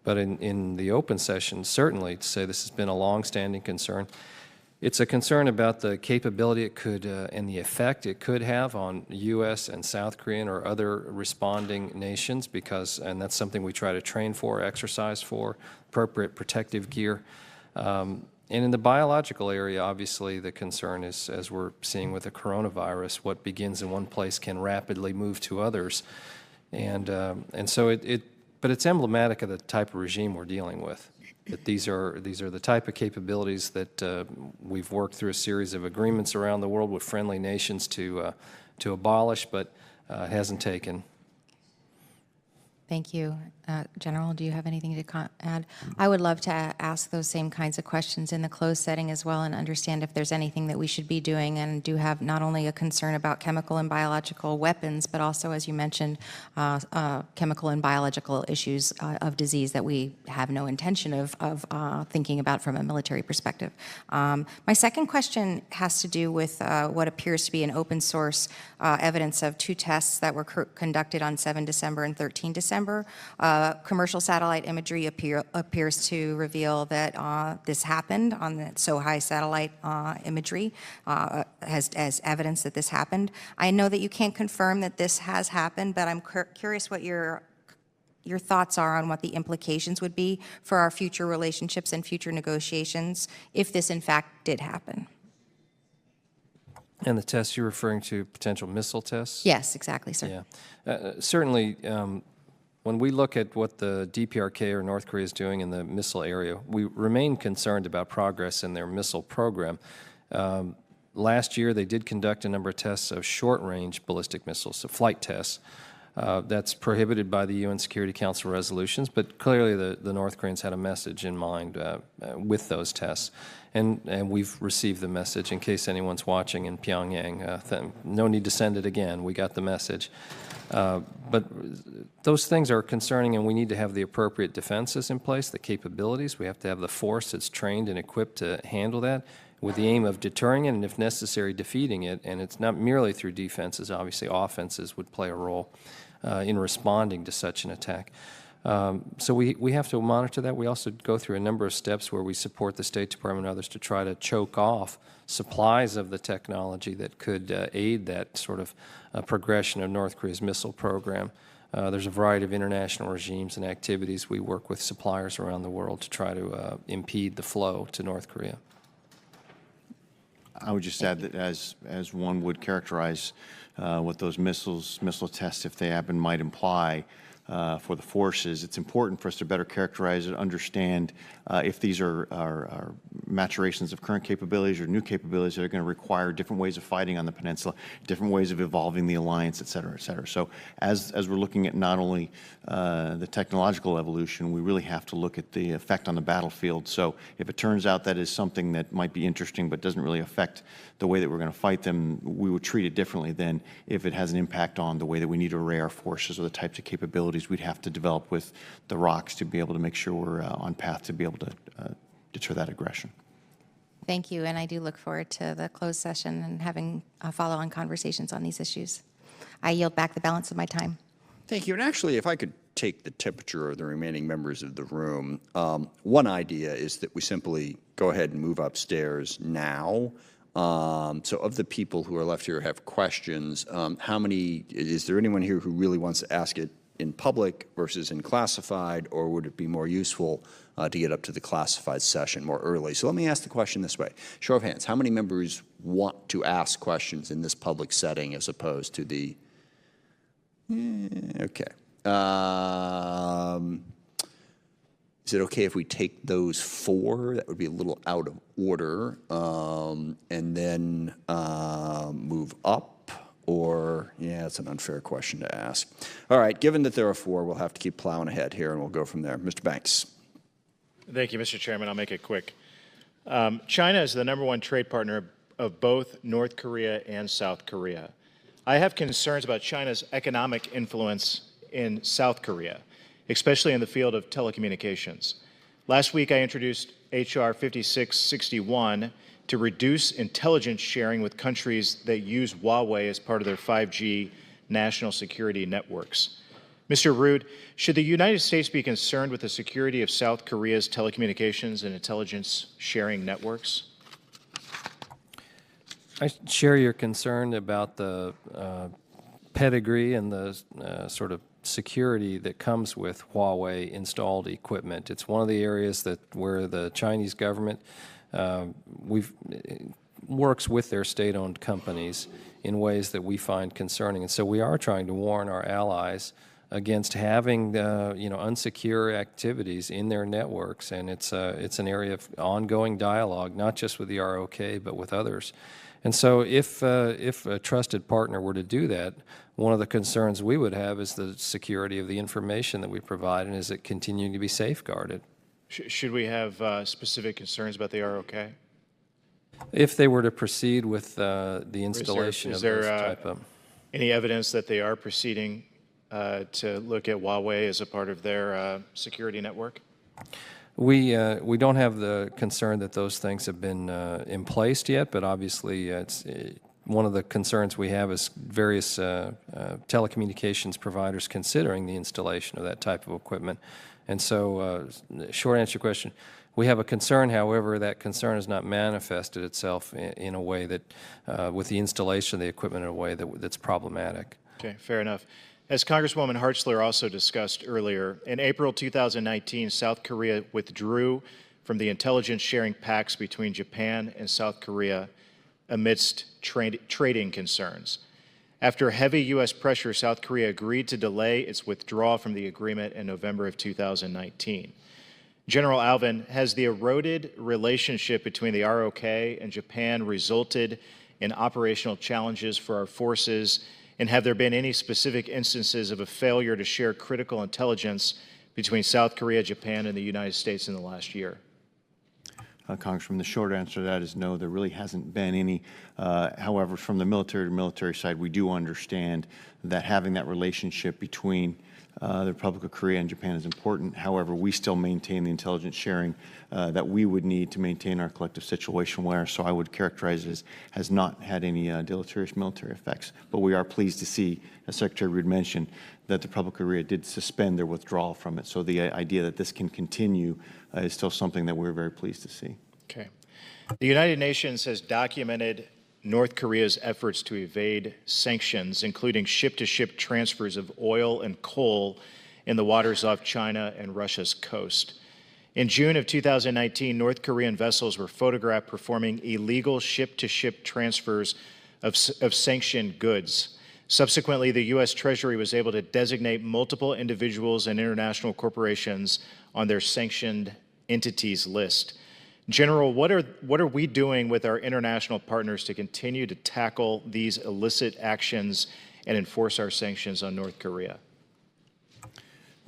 C: But in the open session, certainly, to say this has been a long-standing concern. It's a concern about the capability it could and the effect it could have on U.S. and South Korean or other responding nations, because, and that's something we try to train for, exercise for, appropriate protective gear. And in the biological area, obviously, the concern is, as we're seeing with the coronavirus, what begins in one place can rapidly move to others. And so but it's emblematic of the type of regime we're dealing with. That these are the type of capabilities that we've worked through a series of agreements around the world with friendly nations to abolish, but it hasn't taken.
Q: Thank you. General, do you have anything to add? I would love to ask those same kinds of questions in the closed setting as well, and understand if there's anything that we should be doing, and do have not only a concern about chemical and biological weapons, but also, as you mentioned, chemical and biological issues of disease that we have no intention of thinking about from a military perspective. My second question has to do with what appears to be an open source evidence of 2 tests that were conducted on 7 December and 13 December. Commercial satellite imagery appears to reveal that this happened on the Sohai satellite imagery as evidence that this happened. I know that you can't confirm that this has happened, but I'm curious what your thoughts are on what the implications would be for our future relationships and future negotiations if this in fact did happen.
C: And the tests you're referring to, potential missile tests?
Q: Yes, exactly, sir.
C: Yeah. Certainly, when we look at what the DPRK or North Korea is doing in the missile area, we remain concerned about progress in their missile program. Last year, they did conduct a number of tests of short-range ballistic missiles, so flight tests. That's prohibited by the UN Security Council resolutions, but clearly the North Koreans had a message in mind with those tests. And we've received the message. In case anyone's watching in Pyongyang, no need to send it again. We got the message. But those things are concerning, and we need to have the appropriate defenses in place, the capabilities. We have to have the force that's trained and equipped to handle that with the aim of deterring it and, if necessary, defeating it. And it's not merely through defenses. Obviously, offenses would play a role in responding to such an attack. So we have to monitor that. We also go through a number of steps where we support the State Department and others to try to choke off supplies of the technology that could aid that sort of progression of North Korea's missile program. There's a variety of international regimes and activities. We work with suppliers around the world to try to impede the flow to North Korea.
D: I would just add that as one would characterize what those missile tests, if they happen, might imply for the forces, it's important for us to better characterize it, understand if these are maturations of current capabilities or new capabilities that are going to require different ways of fighting on the peninsula, different ways of evolving the alliance, et cetera, et cetera. So as we're looking at not only the technological evolution, we really have to look at the effect on the battlefield. So if it turns out that is something that might be interesting but doesn't really affect the way that we're going to fight them, we would treat it differently than if it has an impact on the way that we need to array our forces or the types of capabilities we'd have to develop with the ROCs to be able to make sure we're on path to be able to deter that aggression.
Q: Thank you, and I do look forward to the closed session and having follow-on conversations on these issues. I yield back the balance of my time.
A: Thank you. And actually, if I could take the temperature of the remaining members of the room, one idea is that we simply go ahead and move upstairs now. So of the people who are left here who have questions, is there anyone here who really wants to ask it in public versus in classified, or would it be more useful to get up to the classified session more early? So let me ask the question this way. Show of hands, how many members want to ask questions in this public setting as opposed to the, okay. Is it okay if we take those 4? That would be a little out of order, and then move up. Or, yeah, it's an unfair question to ask. All right, given that there are 4, we'll have to keep plowing ahead here, and we'll go from there. Mr. Banks.
R: Thank you, Mr. Chairman. I'll make it quick. China is the #1 trade partner of both North Korea and South Korea. I have concerns about China's economic influence in South Korea, especially in the field of telecommunications. Last week, I introduced H.R. 5661 to reduce intelligence sharing with countries that use Huawei as part of their 5G national security networks. Mr. Rood, should the United States be concerned with the security of South Korea's telecommunications and intelligence sharing networks?
C: I share your concern about the pedigree and the sort of security that comes with Huawei installed equipment. It's one of the areas where the Chinese government works with their state-owned companies in ways that we find concerning. And so we are trying to warn our allies against having unsecure activities in their networks. And it's an area of ongoing dialogue, not just with the ROK, but with others. And so if a trusted partner were to do that, one of the concerns we would have is the security of the information that we provide, and is it continuing to be safeguarded?
R: Should we have specific concerns about the ROK?
C: If they were to proceed with the installation
R: is
C: of
R: there,
C: those type of...
R: any evidence that they are proceeding to look at Huawei as a part of their security network?
C: We don't have the concern that those things have been in place yet, but obviously it's one of the concerns we have is various telecommunications providers considering the installation of that type of equipment. And so, short answer to your question, we have a concern. However, that concern has not manifested itself in a way that, with the installation of the equipment in a way that's problematic.
R: Okay, fair enough. As Congresswoman Hartzler also discussed earlier, in April 2019, South Korea withdrew from the intelligence sharing pacts between Japan and South Korea amidst trading concerns. After heavy U.S. pressure, South Korea agreed to delay its withdrawal from the agreement in November of 2019. General Allvin, has the eroded relationship between the ROK and Japan resulted in operational challenges for our forces? And have there been any specific instances of a failure to share critical intelligence between South Korea, Japan, and the United States in the last year?
D: Congressman, the short answer to that is no, there really hasn't been any. However, from the military to military side, we do understand that having that relationship between the Republic of Korea and Japan is important. However, we still maintain the intelligence sharing that we would need to maintain our collective situation awareness. So I would characterize it as not had any deleterious military effects. But we are pleased to see, as Secretary Rood mentioned, that the Republic of Korea did suspend their withdrawal from it. So the idea that this can continue is still something that we're very pleased to see.
R: Okay. The United Nations has documented North Korea's efforts to evade sanctions, including ship-to-ship transfers of oil and coal in the waters off China and Russia's coast. In June of 2019, North Korean vessels were photographed performing illegal ship-to-ship transfers of sanctioned goods. Subsequently, the U.S. Treasury was able to designate multiple individuals and international corporations on their sanctioned entities list. General, what are we doing with our international partners to continue to tackle these illicit actions and enforce our sanctions on North Korea?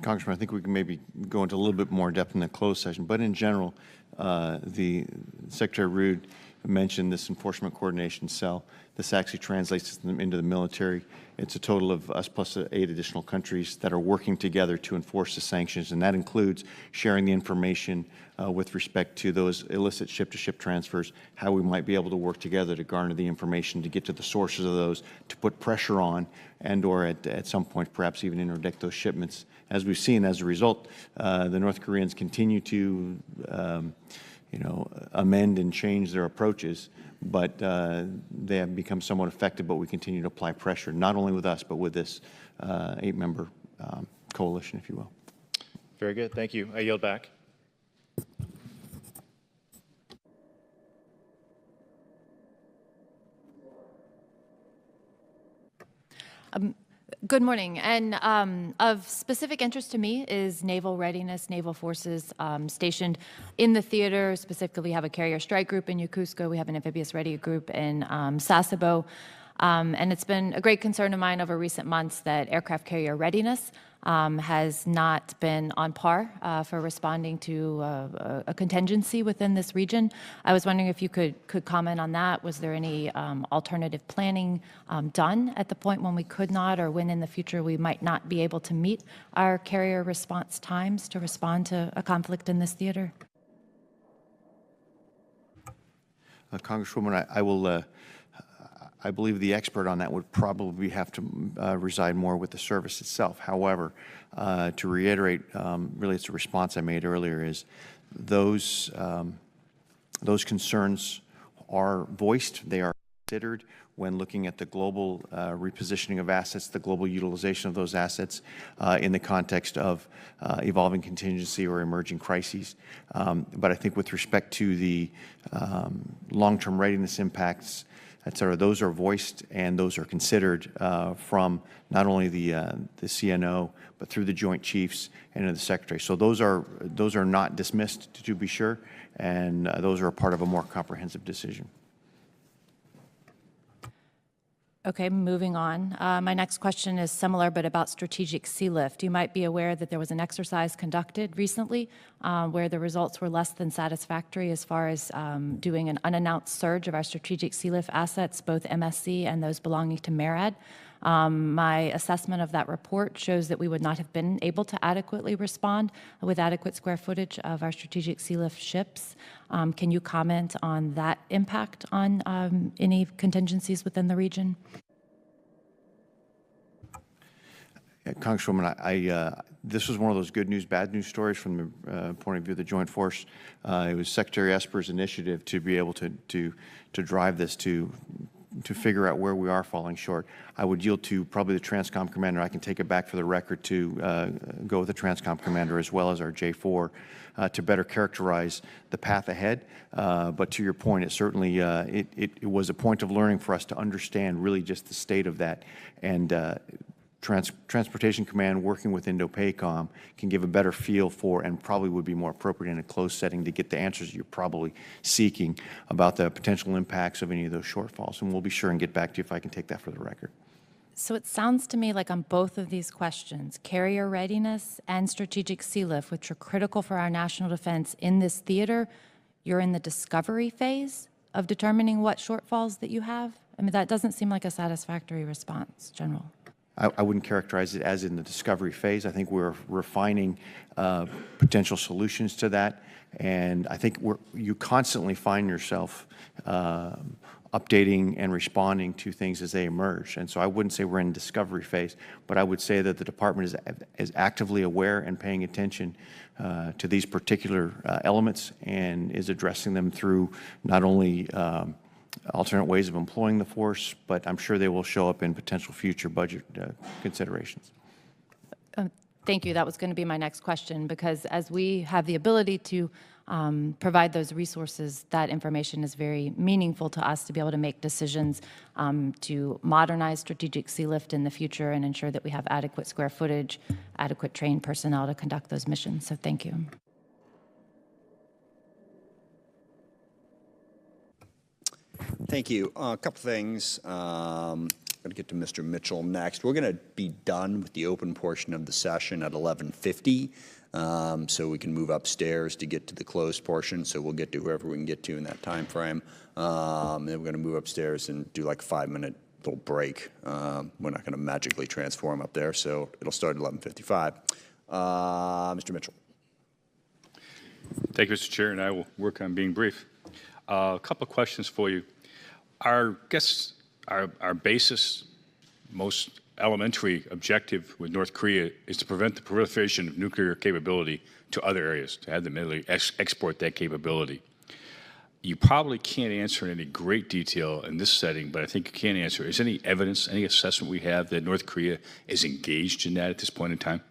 D: Congressman, I think we can maybe go into a little bit more depth in the closed session, but in general, the Secretary Rood mentioned, this enforcement coordination cell. This actually translates them into the military. It's a total of us plus 8 additional countries that are working together to enforce the sanctions, and that includes sharing the information with respect to those illicit ship-to-ship transfers, how we might be able to work together to garner the information, to get to the sources of those, to put pressure on, and or at some point perhaps even interdict those shipments. As we've seen, as a result, the North Koreans continue to amend and change their approaches, but they have become somewhat effective, but we continue to apply pressure, not only with us, but with this 8-member coalition, if you will.
R: Very good. Thank you. I yield back.
S: Good morning. And of specific interest to me is naval readiness, naval forces stationed in the theater. Specifically, we have a carrier strike group in Yokosuka. We have an amphibious ready group in Sasebo. And it's been a great concern of mine over recent months that aircraft carrier readiness has not been on par for responding to a contingency within this region. I was wondering if you could comment on that. Was there any alternative planning done at the point when we could not, or when in the future we might not be able to meet our carrier response times to respond to a conflict in this theater?
D: Congresswoman, I believe the expert on that would probably have to reside more with the service itself. However, to reiterate, really it's a response I made earlier, is those concerns are voiced, they are considered when looking at the global repositioning of assets, the global utilization of those assets in the context of evolving contingency or emerging crises. But I think with respect to the long-term readiness impacts, et cetera, those are voiced and those are considered from not only the CNO, but through the Joint Chiefs and the Secretary. So those are not dismissed, to be sure, and those are a part of a more comprehensive decision.
S: Okay, moving on. My next question is similar, but about strategic sea lift. You might be aware that there was an exercise conducted recently where the results were less than satisfactory as far as doing an unannounced surge of our strategic sea lift assets, both MSC and those belonging to MARAD. My assessment of that report shows that we would not have been able to adequately respond with adequate square footage of our strategic sea lift ships. Can you comment on that impact on any contingencies within the region?
D: Yeah, Congresswoman, this was one of those good news, bad news stories from the point of view of the Joint Force. It was Secretary Esper's initiative to be able to drive this to figure out where we are falling short. I would yield to probably the TRANSCOM commander. I can take it back for the record to go with the TRANSCOM commander as well as our J4 to better characterize the path ahead. But to your point, it certainly it was a point of learning for us to understand really just the state of that. And Transportation Command working with INDOPACOM can give a better feel for, and probably would be more appropriate in a closed setting to get the answers you're probably seeking about the potential impacts of any of those shortfalls. And we'll be sure and get back to you if I can take that for the record.
S: So it sounds to me like on both of these questions, carrier readiness and strategic sea lift, which are critical for our national defense in this theater, you're in the discovery phase of determining what shortfalls that you have? I mean, that doesn't seem like a satisfactory response, General.
D: I wouldn't characterize it as in the discovery phase. I think we're refining potential solutions to that. And I think you constantly find yourself updating and responding to things as they emerge. And so I wouldn't say we're in discovery phase, but I would say that the department is actively aware and paying attention to these particular elements and is addressing them through not only alternate ways of employing the force, but I'm sure they will show up in potential future budget considerations.
S: Thank you. That was going to be my next question, because as we have the ability to provide those resources, that information is very meaningful to us to be able to make decisions to modernize strategic sea lift in the future and ensure that we have adequate square footage, adequate trained personnel to conduct those missions. So thank you.
A: Thank you. A couple things. I'm going to get to Mr. Mitchell next. We're going to be done with the open portion of the session at 11:50. so we can move upstairs to get to the closed portion. So we'll get to whoever we can get to in that time frame. Then we're going to move upstairs and do like a 5-minute little break. We're not going to magically transform up there, so it'll start at 11:55. Mr. Mitchell.
T: Thank you, Mr. Chair, and I will work on being brief. A couple of questions for you. Our basis, most elementary objective with North Korea is to prevent the proliferation of nuclear capability to other areas, to have them export that capability. You probably can't answer in any great detail in this setting, but I think you can answer. Is any evidence, any assessment we have that North Korea is engaged in that at this point in time?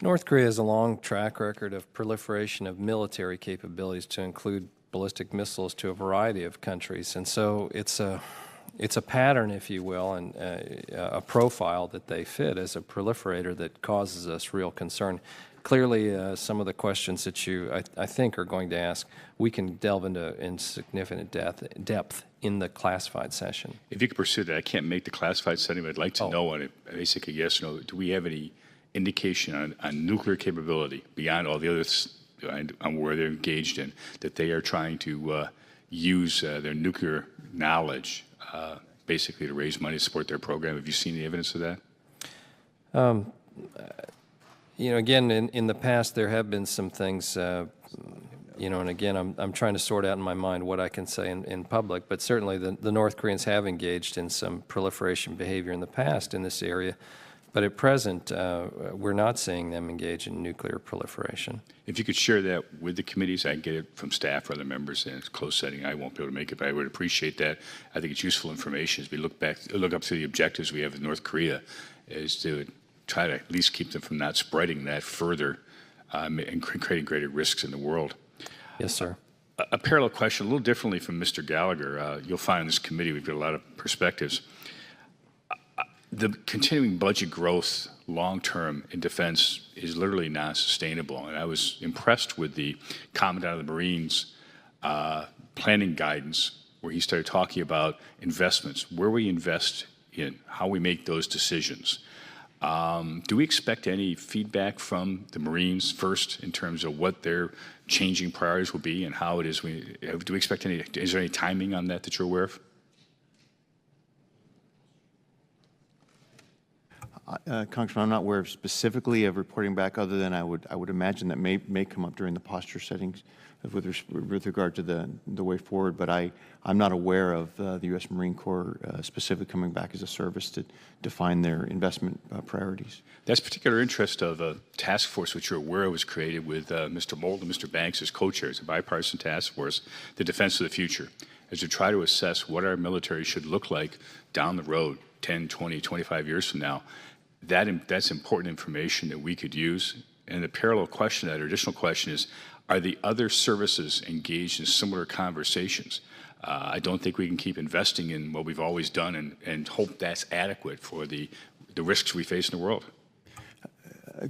C: North Korea has a long track record of proliferation of military capabilities to include ballistic missiles to a variety of countries. And so it's a pattern, if you will, and a profile that they fit as a proliferator that causes us real concern. Clearly, some of the questions that you, I think, are going to ask, we can delve into in significant depth in the classified session.
T: If you could pursue that, I can't make the classified setting, but I'd like to know on it, basically yes or no. Do we have any indication on nuclear capability beyond all the others on where they're engaged in, that they are trying to use their nuclear knowledge basically to raise money to support their program? Have you seen any evidence of that?
C: You know, again, in the past, there have been some things, you know, and again, I'm trying to sort out in my mind what I can say in public, but certainly the North Koreans have engaged in some proliferation behavior in the past in this area. But at present, we're not seeing them engage in nuclear proliferation.
T: If you could share that with the committees, I can get it from staff or other members in a closed setting. I won't be able to make it, but I would appreciate that. I think it's useful information as we look up through the objectives we have with North Korea, is to try to at least keep them from not spreading that further and creating greater risks in the world.
C: Yes, sir.
T: A parallel question, a little differently from Mr. Gallagher. You'll find in this committee we've got a lot of perspectives. The continuing budget growth long-term in defense is literally not sustainable. And I was impressed with the comment out of the Marines planning guidance, where he started talking about investments, where we invest in, how we make those decisions. Do we expect any feedback from the Marines first in terms of what their changing priorities will be and how it is? Do we expect any, is there any timing on that you're aware of?
D: Congressman, I'm not aware of specifically of reporting back, other than I would imagine that may come up during the posture settings with regard to the way forward. But I'm not aware of the U.S. Marine Corps specifically coming back as a service to define their investment priorities.
T: That's particular interest of a task force which you're aware of was created with Mr. Mould and Mr. Banks as co-chairs, a bipartisan task force, the Defense of the Future, is to try to assess what our military should look like down the road, 10, 20, 25 years from now. That's important information that we could use. And the parallel question, that or additional question is, are the other services engaged in similar conversations? I don't think we can keep investing in what we've always done and hope that's adequate for the risks we face in the world.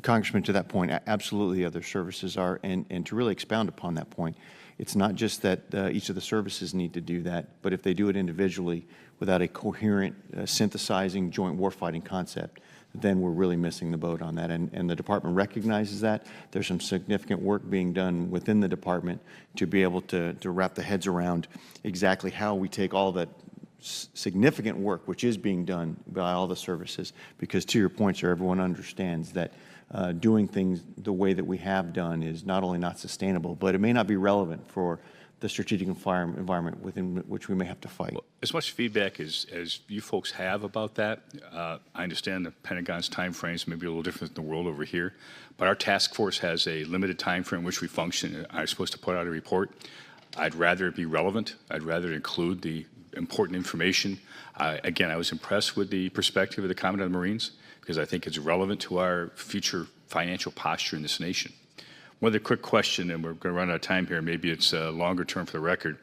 D: Congressman, to that point, absolutely other services are, and to really expound upon that point, it's not just that each of the services need to do that, but if they do it individually without a coherent, synthesizing joint warfighting concept, then we're really missing the boat on that. And the department recognizes that. There's some significant work being done within the department to be able to wrap the heads around exactly how we take all that significant work which is being done by all the services, because to your point, sir, everyone understands that doing things the way that we have done is not only not sustainable, but it may not be relevant for the strategic environment within which we may have to fight.
T: Well, as much feedback as you folks have about that, I understand the Pentagon's time frames may be a little different than the world over here, but our task force has a limited time frame in which we function and are supposed to put out a report. I'd rather it be relevant. I'd rather include the important information. Again, I was impressed with the perspective of the comment of the Marines, because I think it's relevant to our future financial posture in this nation. One other quick question, and we're going to run out of time here. Maybe it's longer term for the record.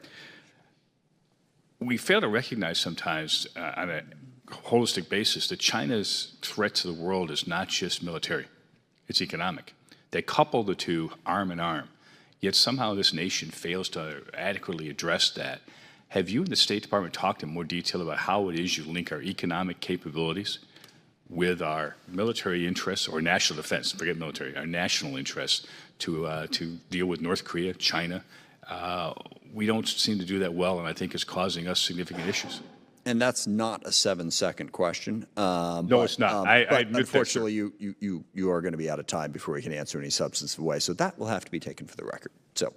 T: We fail to recognize sometimes on a holistic basis that China's threat to the world is not just military. It's economic. They couple the two arm in arm, yet somehow this nation fails to adequately address that. Have you and the State Department talked in more detail about how it is you link our economic capabilities with our military interests or national defense, forget military, our national interests to deal with North Korea, China. We don't seem to do that well, and I think it's causing us significant issues.
A: And that's not a 7-second question.
T: No, it's not. I
A: but
T: admit that,
A: unfortunately, you are going to be out of time before we can answer any substantive way. So that will have to be taken for the record. So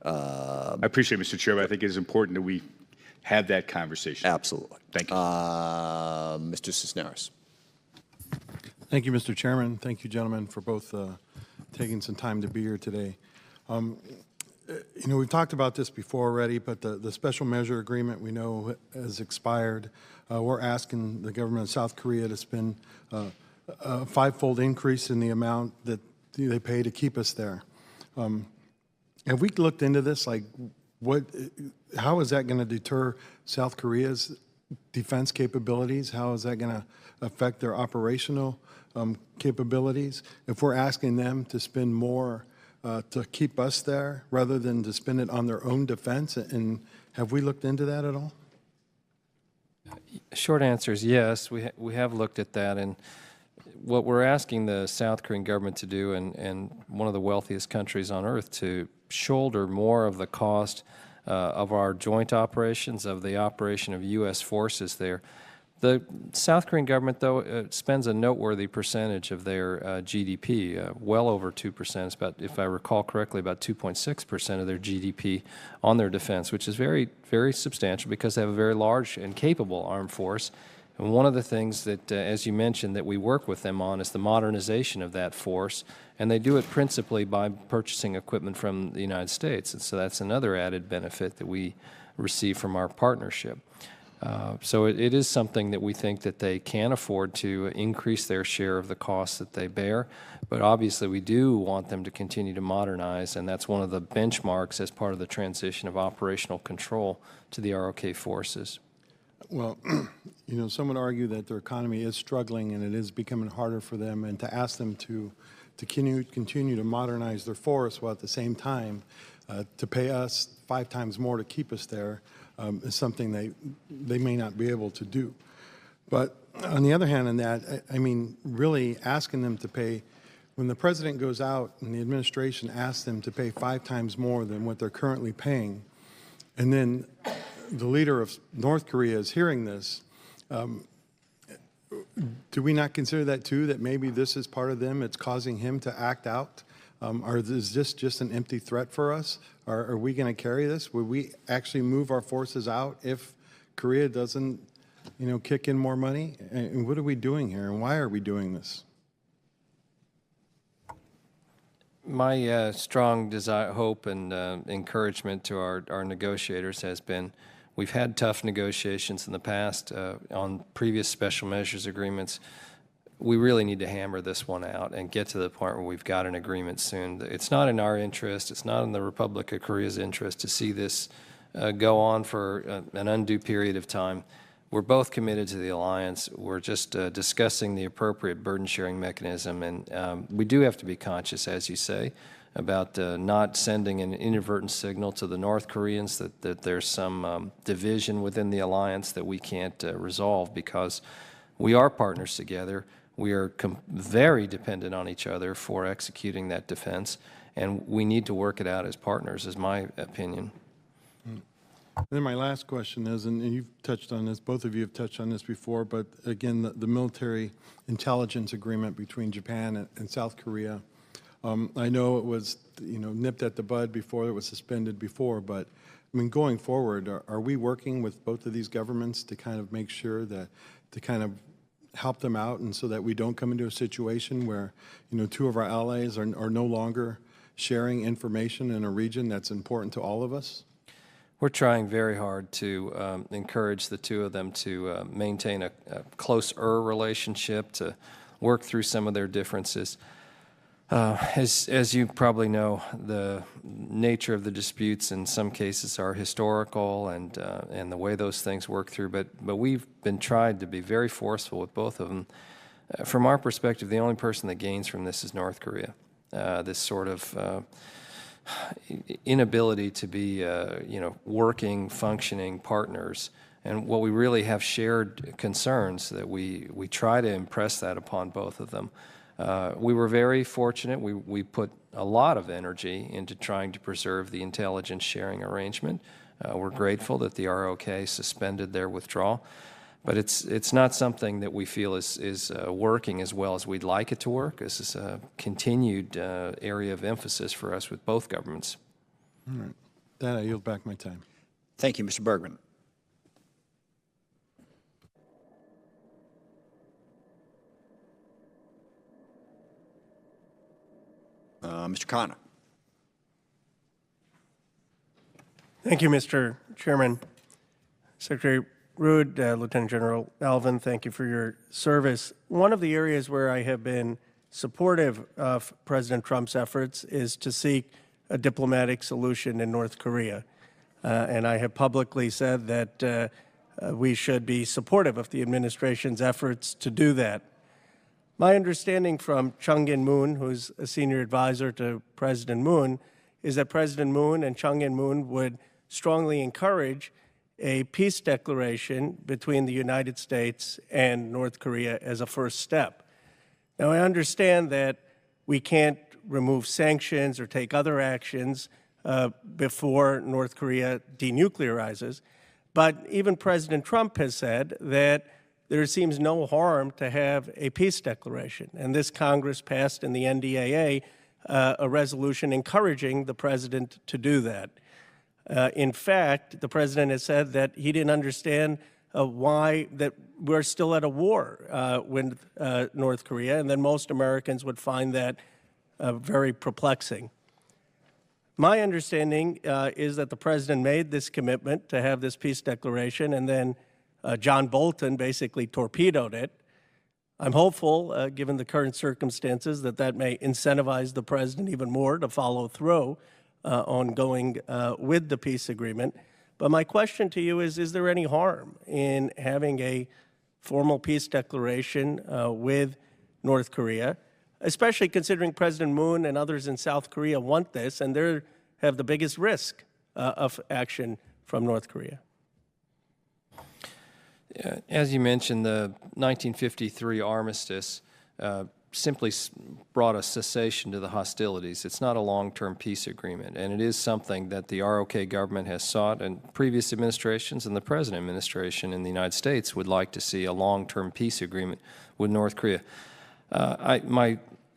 T: I appreciate it, Mr. Chair, but I think it is important that we have that conversation.
A: Absolutely.
T: Thank you.
A: Mr. Cisneros.
U: Thank you, Mr. Chairman. Thank you, gentlemen, for both taking some time to be here today. You know, we've talked about this before already, but the special measure agreement we know has expired. We're asking the government of South Korea to spend a five-fold increase in the amount that they pay to keep us there. Have we looked into this? Like, how is that going to deter South Korea's defense capabilities? How is that going to affect their operational capabilities? If we're asking them to spend more to keep us there rather than to spend it on their own defense, and have we looked into that at all?
C: Short answer is yes. We have looked at that, and what we're asking the South Korean government to do, and one of the wealthiest countries on earth, to shoulder more of the cost of our joint operations, of the operation of U.S. forces there. The South Korean government, though, spends a noteworthy percentage of their GDP, well over 2%. It's about, if I recall correctly, about 2.6% of their GDP on their defense, which is very, very substantial because they have a very large and capable armed force. And one of the things that, as you mentioned, that we work with them on is the modernization of that force, and they do it principally by purchasing equipment from the United States. And so that's another added benefit that we receive from our partnership. So it is something that we think that they can afford to increase their share of the costs that they bear, but obviously we do want them to continue to modernize, and that's one of the benchmarks as part of the transition of operational control to the ROK forces.
U: Well, you know, some would argue that their economy is struggling and it is becoming harder for them, and to ask them to continue to modernize their force while at the same time to pay us 5 times more to keep us there is something they may not be able to do. But on the other hand, in that, I mean, really asking them to pay, when the president goes out and the administration asks them to pay 5 times more than what they're currently paying, and then the leader of North Korea is hearing this, do we not consider that too, that maybe this is part of them, it's causing him to act out? Or is this just an empty threat for us? Are we going to carry this? Would we actually move our forces out if Korea doesn't, you know, kick in more money? And what are we doing here, and why are we doing this?
C: My strong desire, hope, and encouragement to our negotiators has been, we've had tough negotiations in the past on previous special measures agreements. We really need to hammer this one out and get to the point where we've got an agreement soon. It's not in our interest, it's not in the Republic of Korea's interest to see this go on for an undue period of time. We're both committed to the alliance. We're just discussing the appropriate burden-sharing mechanism, and we do have to be conscious, as you say, about not sending an inadvertent signal to the North Koreans that there's some division within the alliance that we can't resolve, because we are partners together. We are very dependent on each other for executing that defense, and we need to work it out as partners, is my opinion.
U: And then my last question is, and you've touched on this, both of you have touched on this before, but again, the military intelligence agreement between Japan and South Korea. I know it was, you know, nipped at the bud before, it was suspended before, but I mean, going forward, are we working with both of these governments to kind of make sure that, to kind of help them out, and so that we don't come into a situation where, you know, 2 of our allies are no longer sharing information in a region that's important to all of us?
C: We're trying very hard to encourage the 2 of them to maintain a closer relationship, to work through some of their differences. As you probably know, the nature of the disputes in some cases are historical, and the way those things work through, but we've been tried to be very forceful with both of them. From our perspective, the only person that gains from this is North Korea. This sort of inability to be, you know, working, functioning partners And what we really have shared concerns that we try to impress that upon both of them. We were very fortunate. We put a lot of energy into trying to preserve the intelligence sharing arrangement. We're grateful that the ROK suspended their withdrawal, but it's not something that we feel is working as well as we'd like it to work. This is a continued area of emphasis for us with both governments.
U: All right. That I yield back my time.
A: Thank you, Mr. Bergman. Mr. Khanna.
B: Thank you, Mr. Chairman. Secretary Rood, Lieutenant General Allvin, thank you for your service. One of the areas where I have been supportive of President Trump's efforts is to seek a diplomatic solution in North Korea. And I have publicly said that we should be supportive of the administration's efforts to do that. My understanding from Chung In-moon, who's a senior advisor to President Moon, is that President Moon and Chung In-moon would strongly encourage a peace declaration between the United States and North Korea as a first step. Now, I understand that we can't remove sanctions or take other actions before North Korea denuclearizes, but even President Trump has said that there seems no harm to have a peace declaration. And this Congress passed in the NDAA a resolution encouraging the president to do that. In fact, the president has said that he didn't understand why that we're still at a war with North Korea, and then most Americans would find that very perplexing. My understanding is that the president made this commitment to have this peace declaration, and then John Bolton basically torpedoed it. I'm hopeful, given the current circumstances, that that may incentivize the president even more to follow through on going with the peace agreement. But my question to you is there any harm in having a formal peace declaration with North Korea, especially considering President Moon and others in South Korea want this, and they have the biggest risk of action from North Korea?
C: As you mentioned, the 1953 armistice simply brought a cessation to the hostilities. It's not a long-term peace agreement, and it is something that the ROK government has sought, and previous administrations and the present administration in the United States would like to see a long-term peace agreement with North Korea.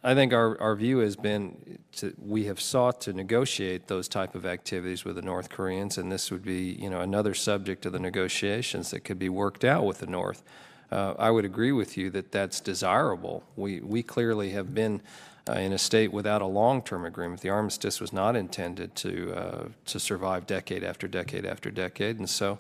C: I think our view has been we have sought to negotiate those type of activities with the North Koreans, and this would be, another subject of the negotiations that could be worked out with the North. I would agree with you that that's desirable. We clearly have been in a state without a long-term agreement. The armistice was not intended to survive decade after decade after decade, and so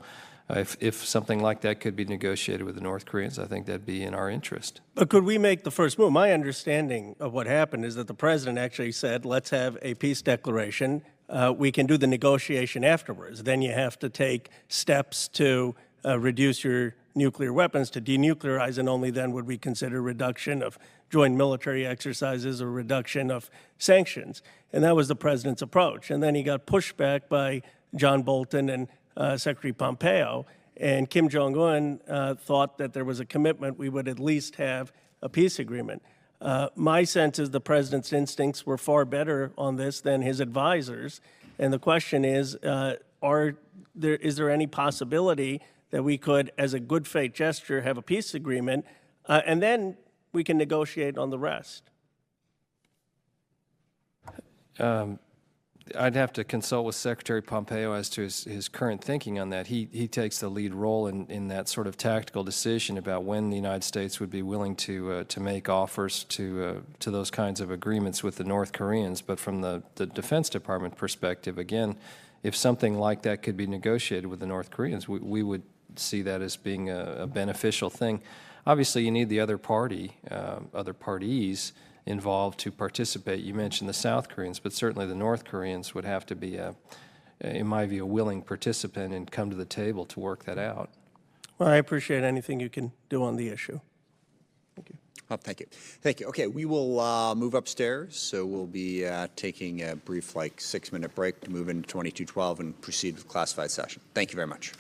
C: if something like that could be negotiated with the North Koreans, I think that'd be in our interest.
B: But could we make the first move? My understanding of what happened is that the president actually said, let's have a peace declaration. We can do the negotiation afterwards. Then you have to take steps to reduce your nuclear weapons to denuclearize, and only then would we consider reduction of joint military exercises or reduction of sanctions. And that was the president's approach. And then he got pushed back by John Bolton and Secretary Pompeo, and Kim Jong-un thought that there was a commitment we would at least have a peace agreement. My sense is the president's instincts were far better on this than his advisors, and the question is there any possibility that we could, as a good faith gesture, have a peace agreement, and then we can negotiate on the rest?
C: I'd have to consult with Secretary Pompeo as to his current thinking on that. He takes the lead role in that sort of tactical decision about when the United States would be willing to make offers to those kinds of agreements with the North Koreans. But from the Defense Department perspective, again, if something like that could be negotiated with the North Koreans, we would see that as being a beneficial thing. Obviously, you need the other party, other parties involved to participate. You mentioned the South Koreans, but certainly the North Koreans would have to be, in my view, a willing participant and come to the table to work that out.
B: Well, I appreciate anything you can do on the issue. Thank you.
A: Oh, thank you. Thank you. Okay, we will move upstairs, so we'll be taking a brief, 6-minute break to move into 2212 and proceed with classified session. Thank you very much.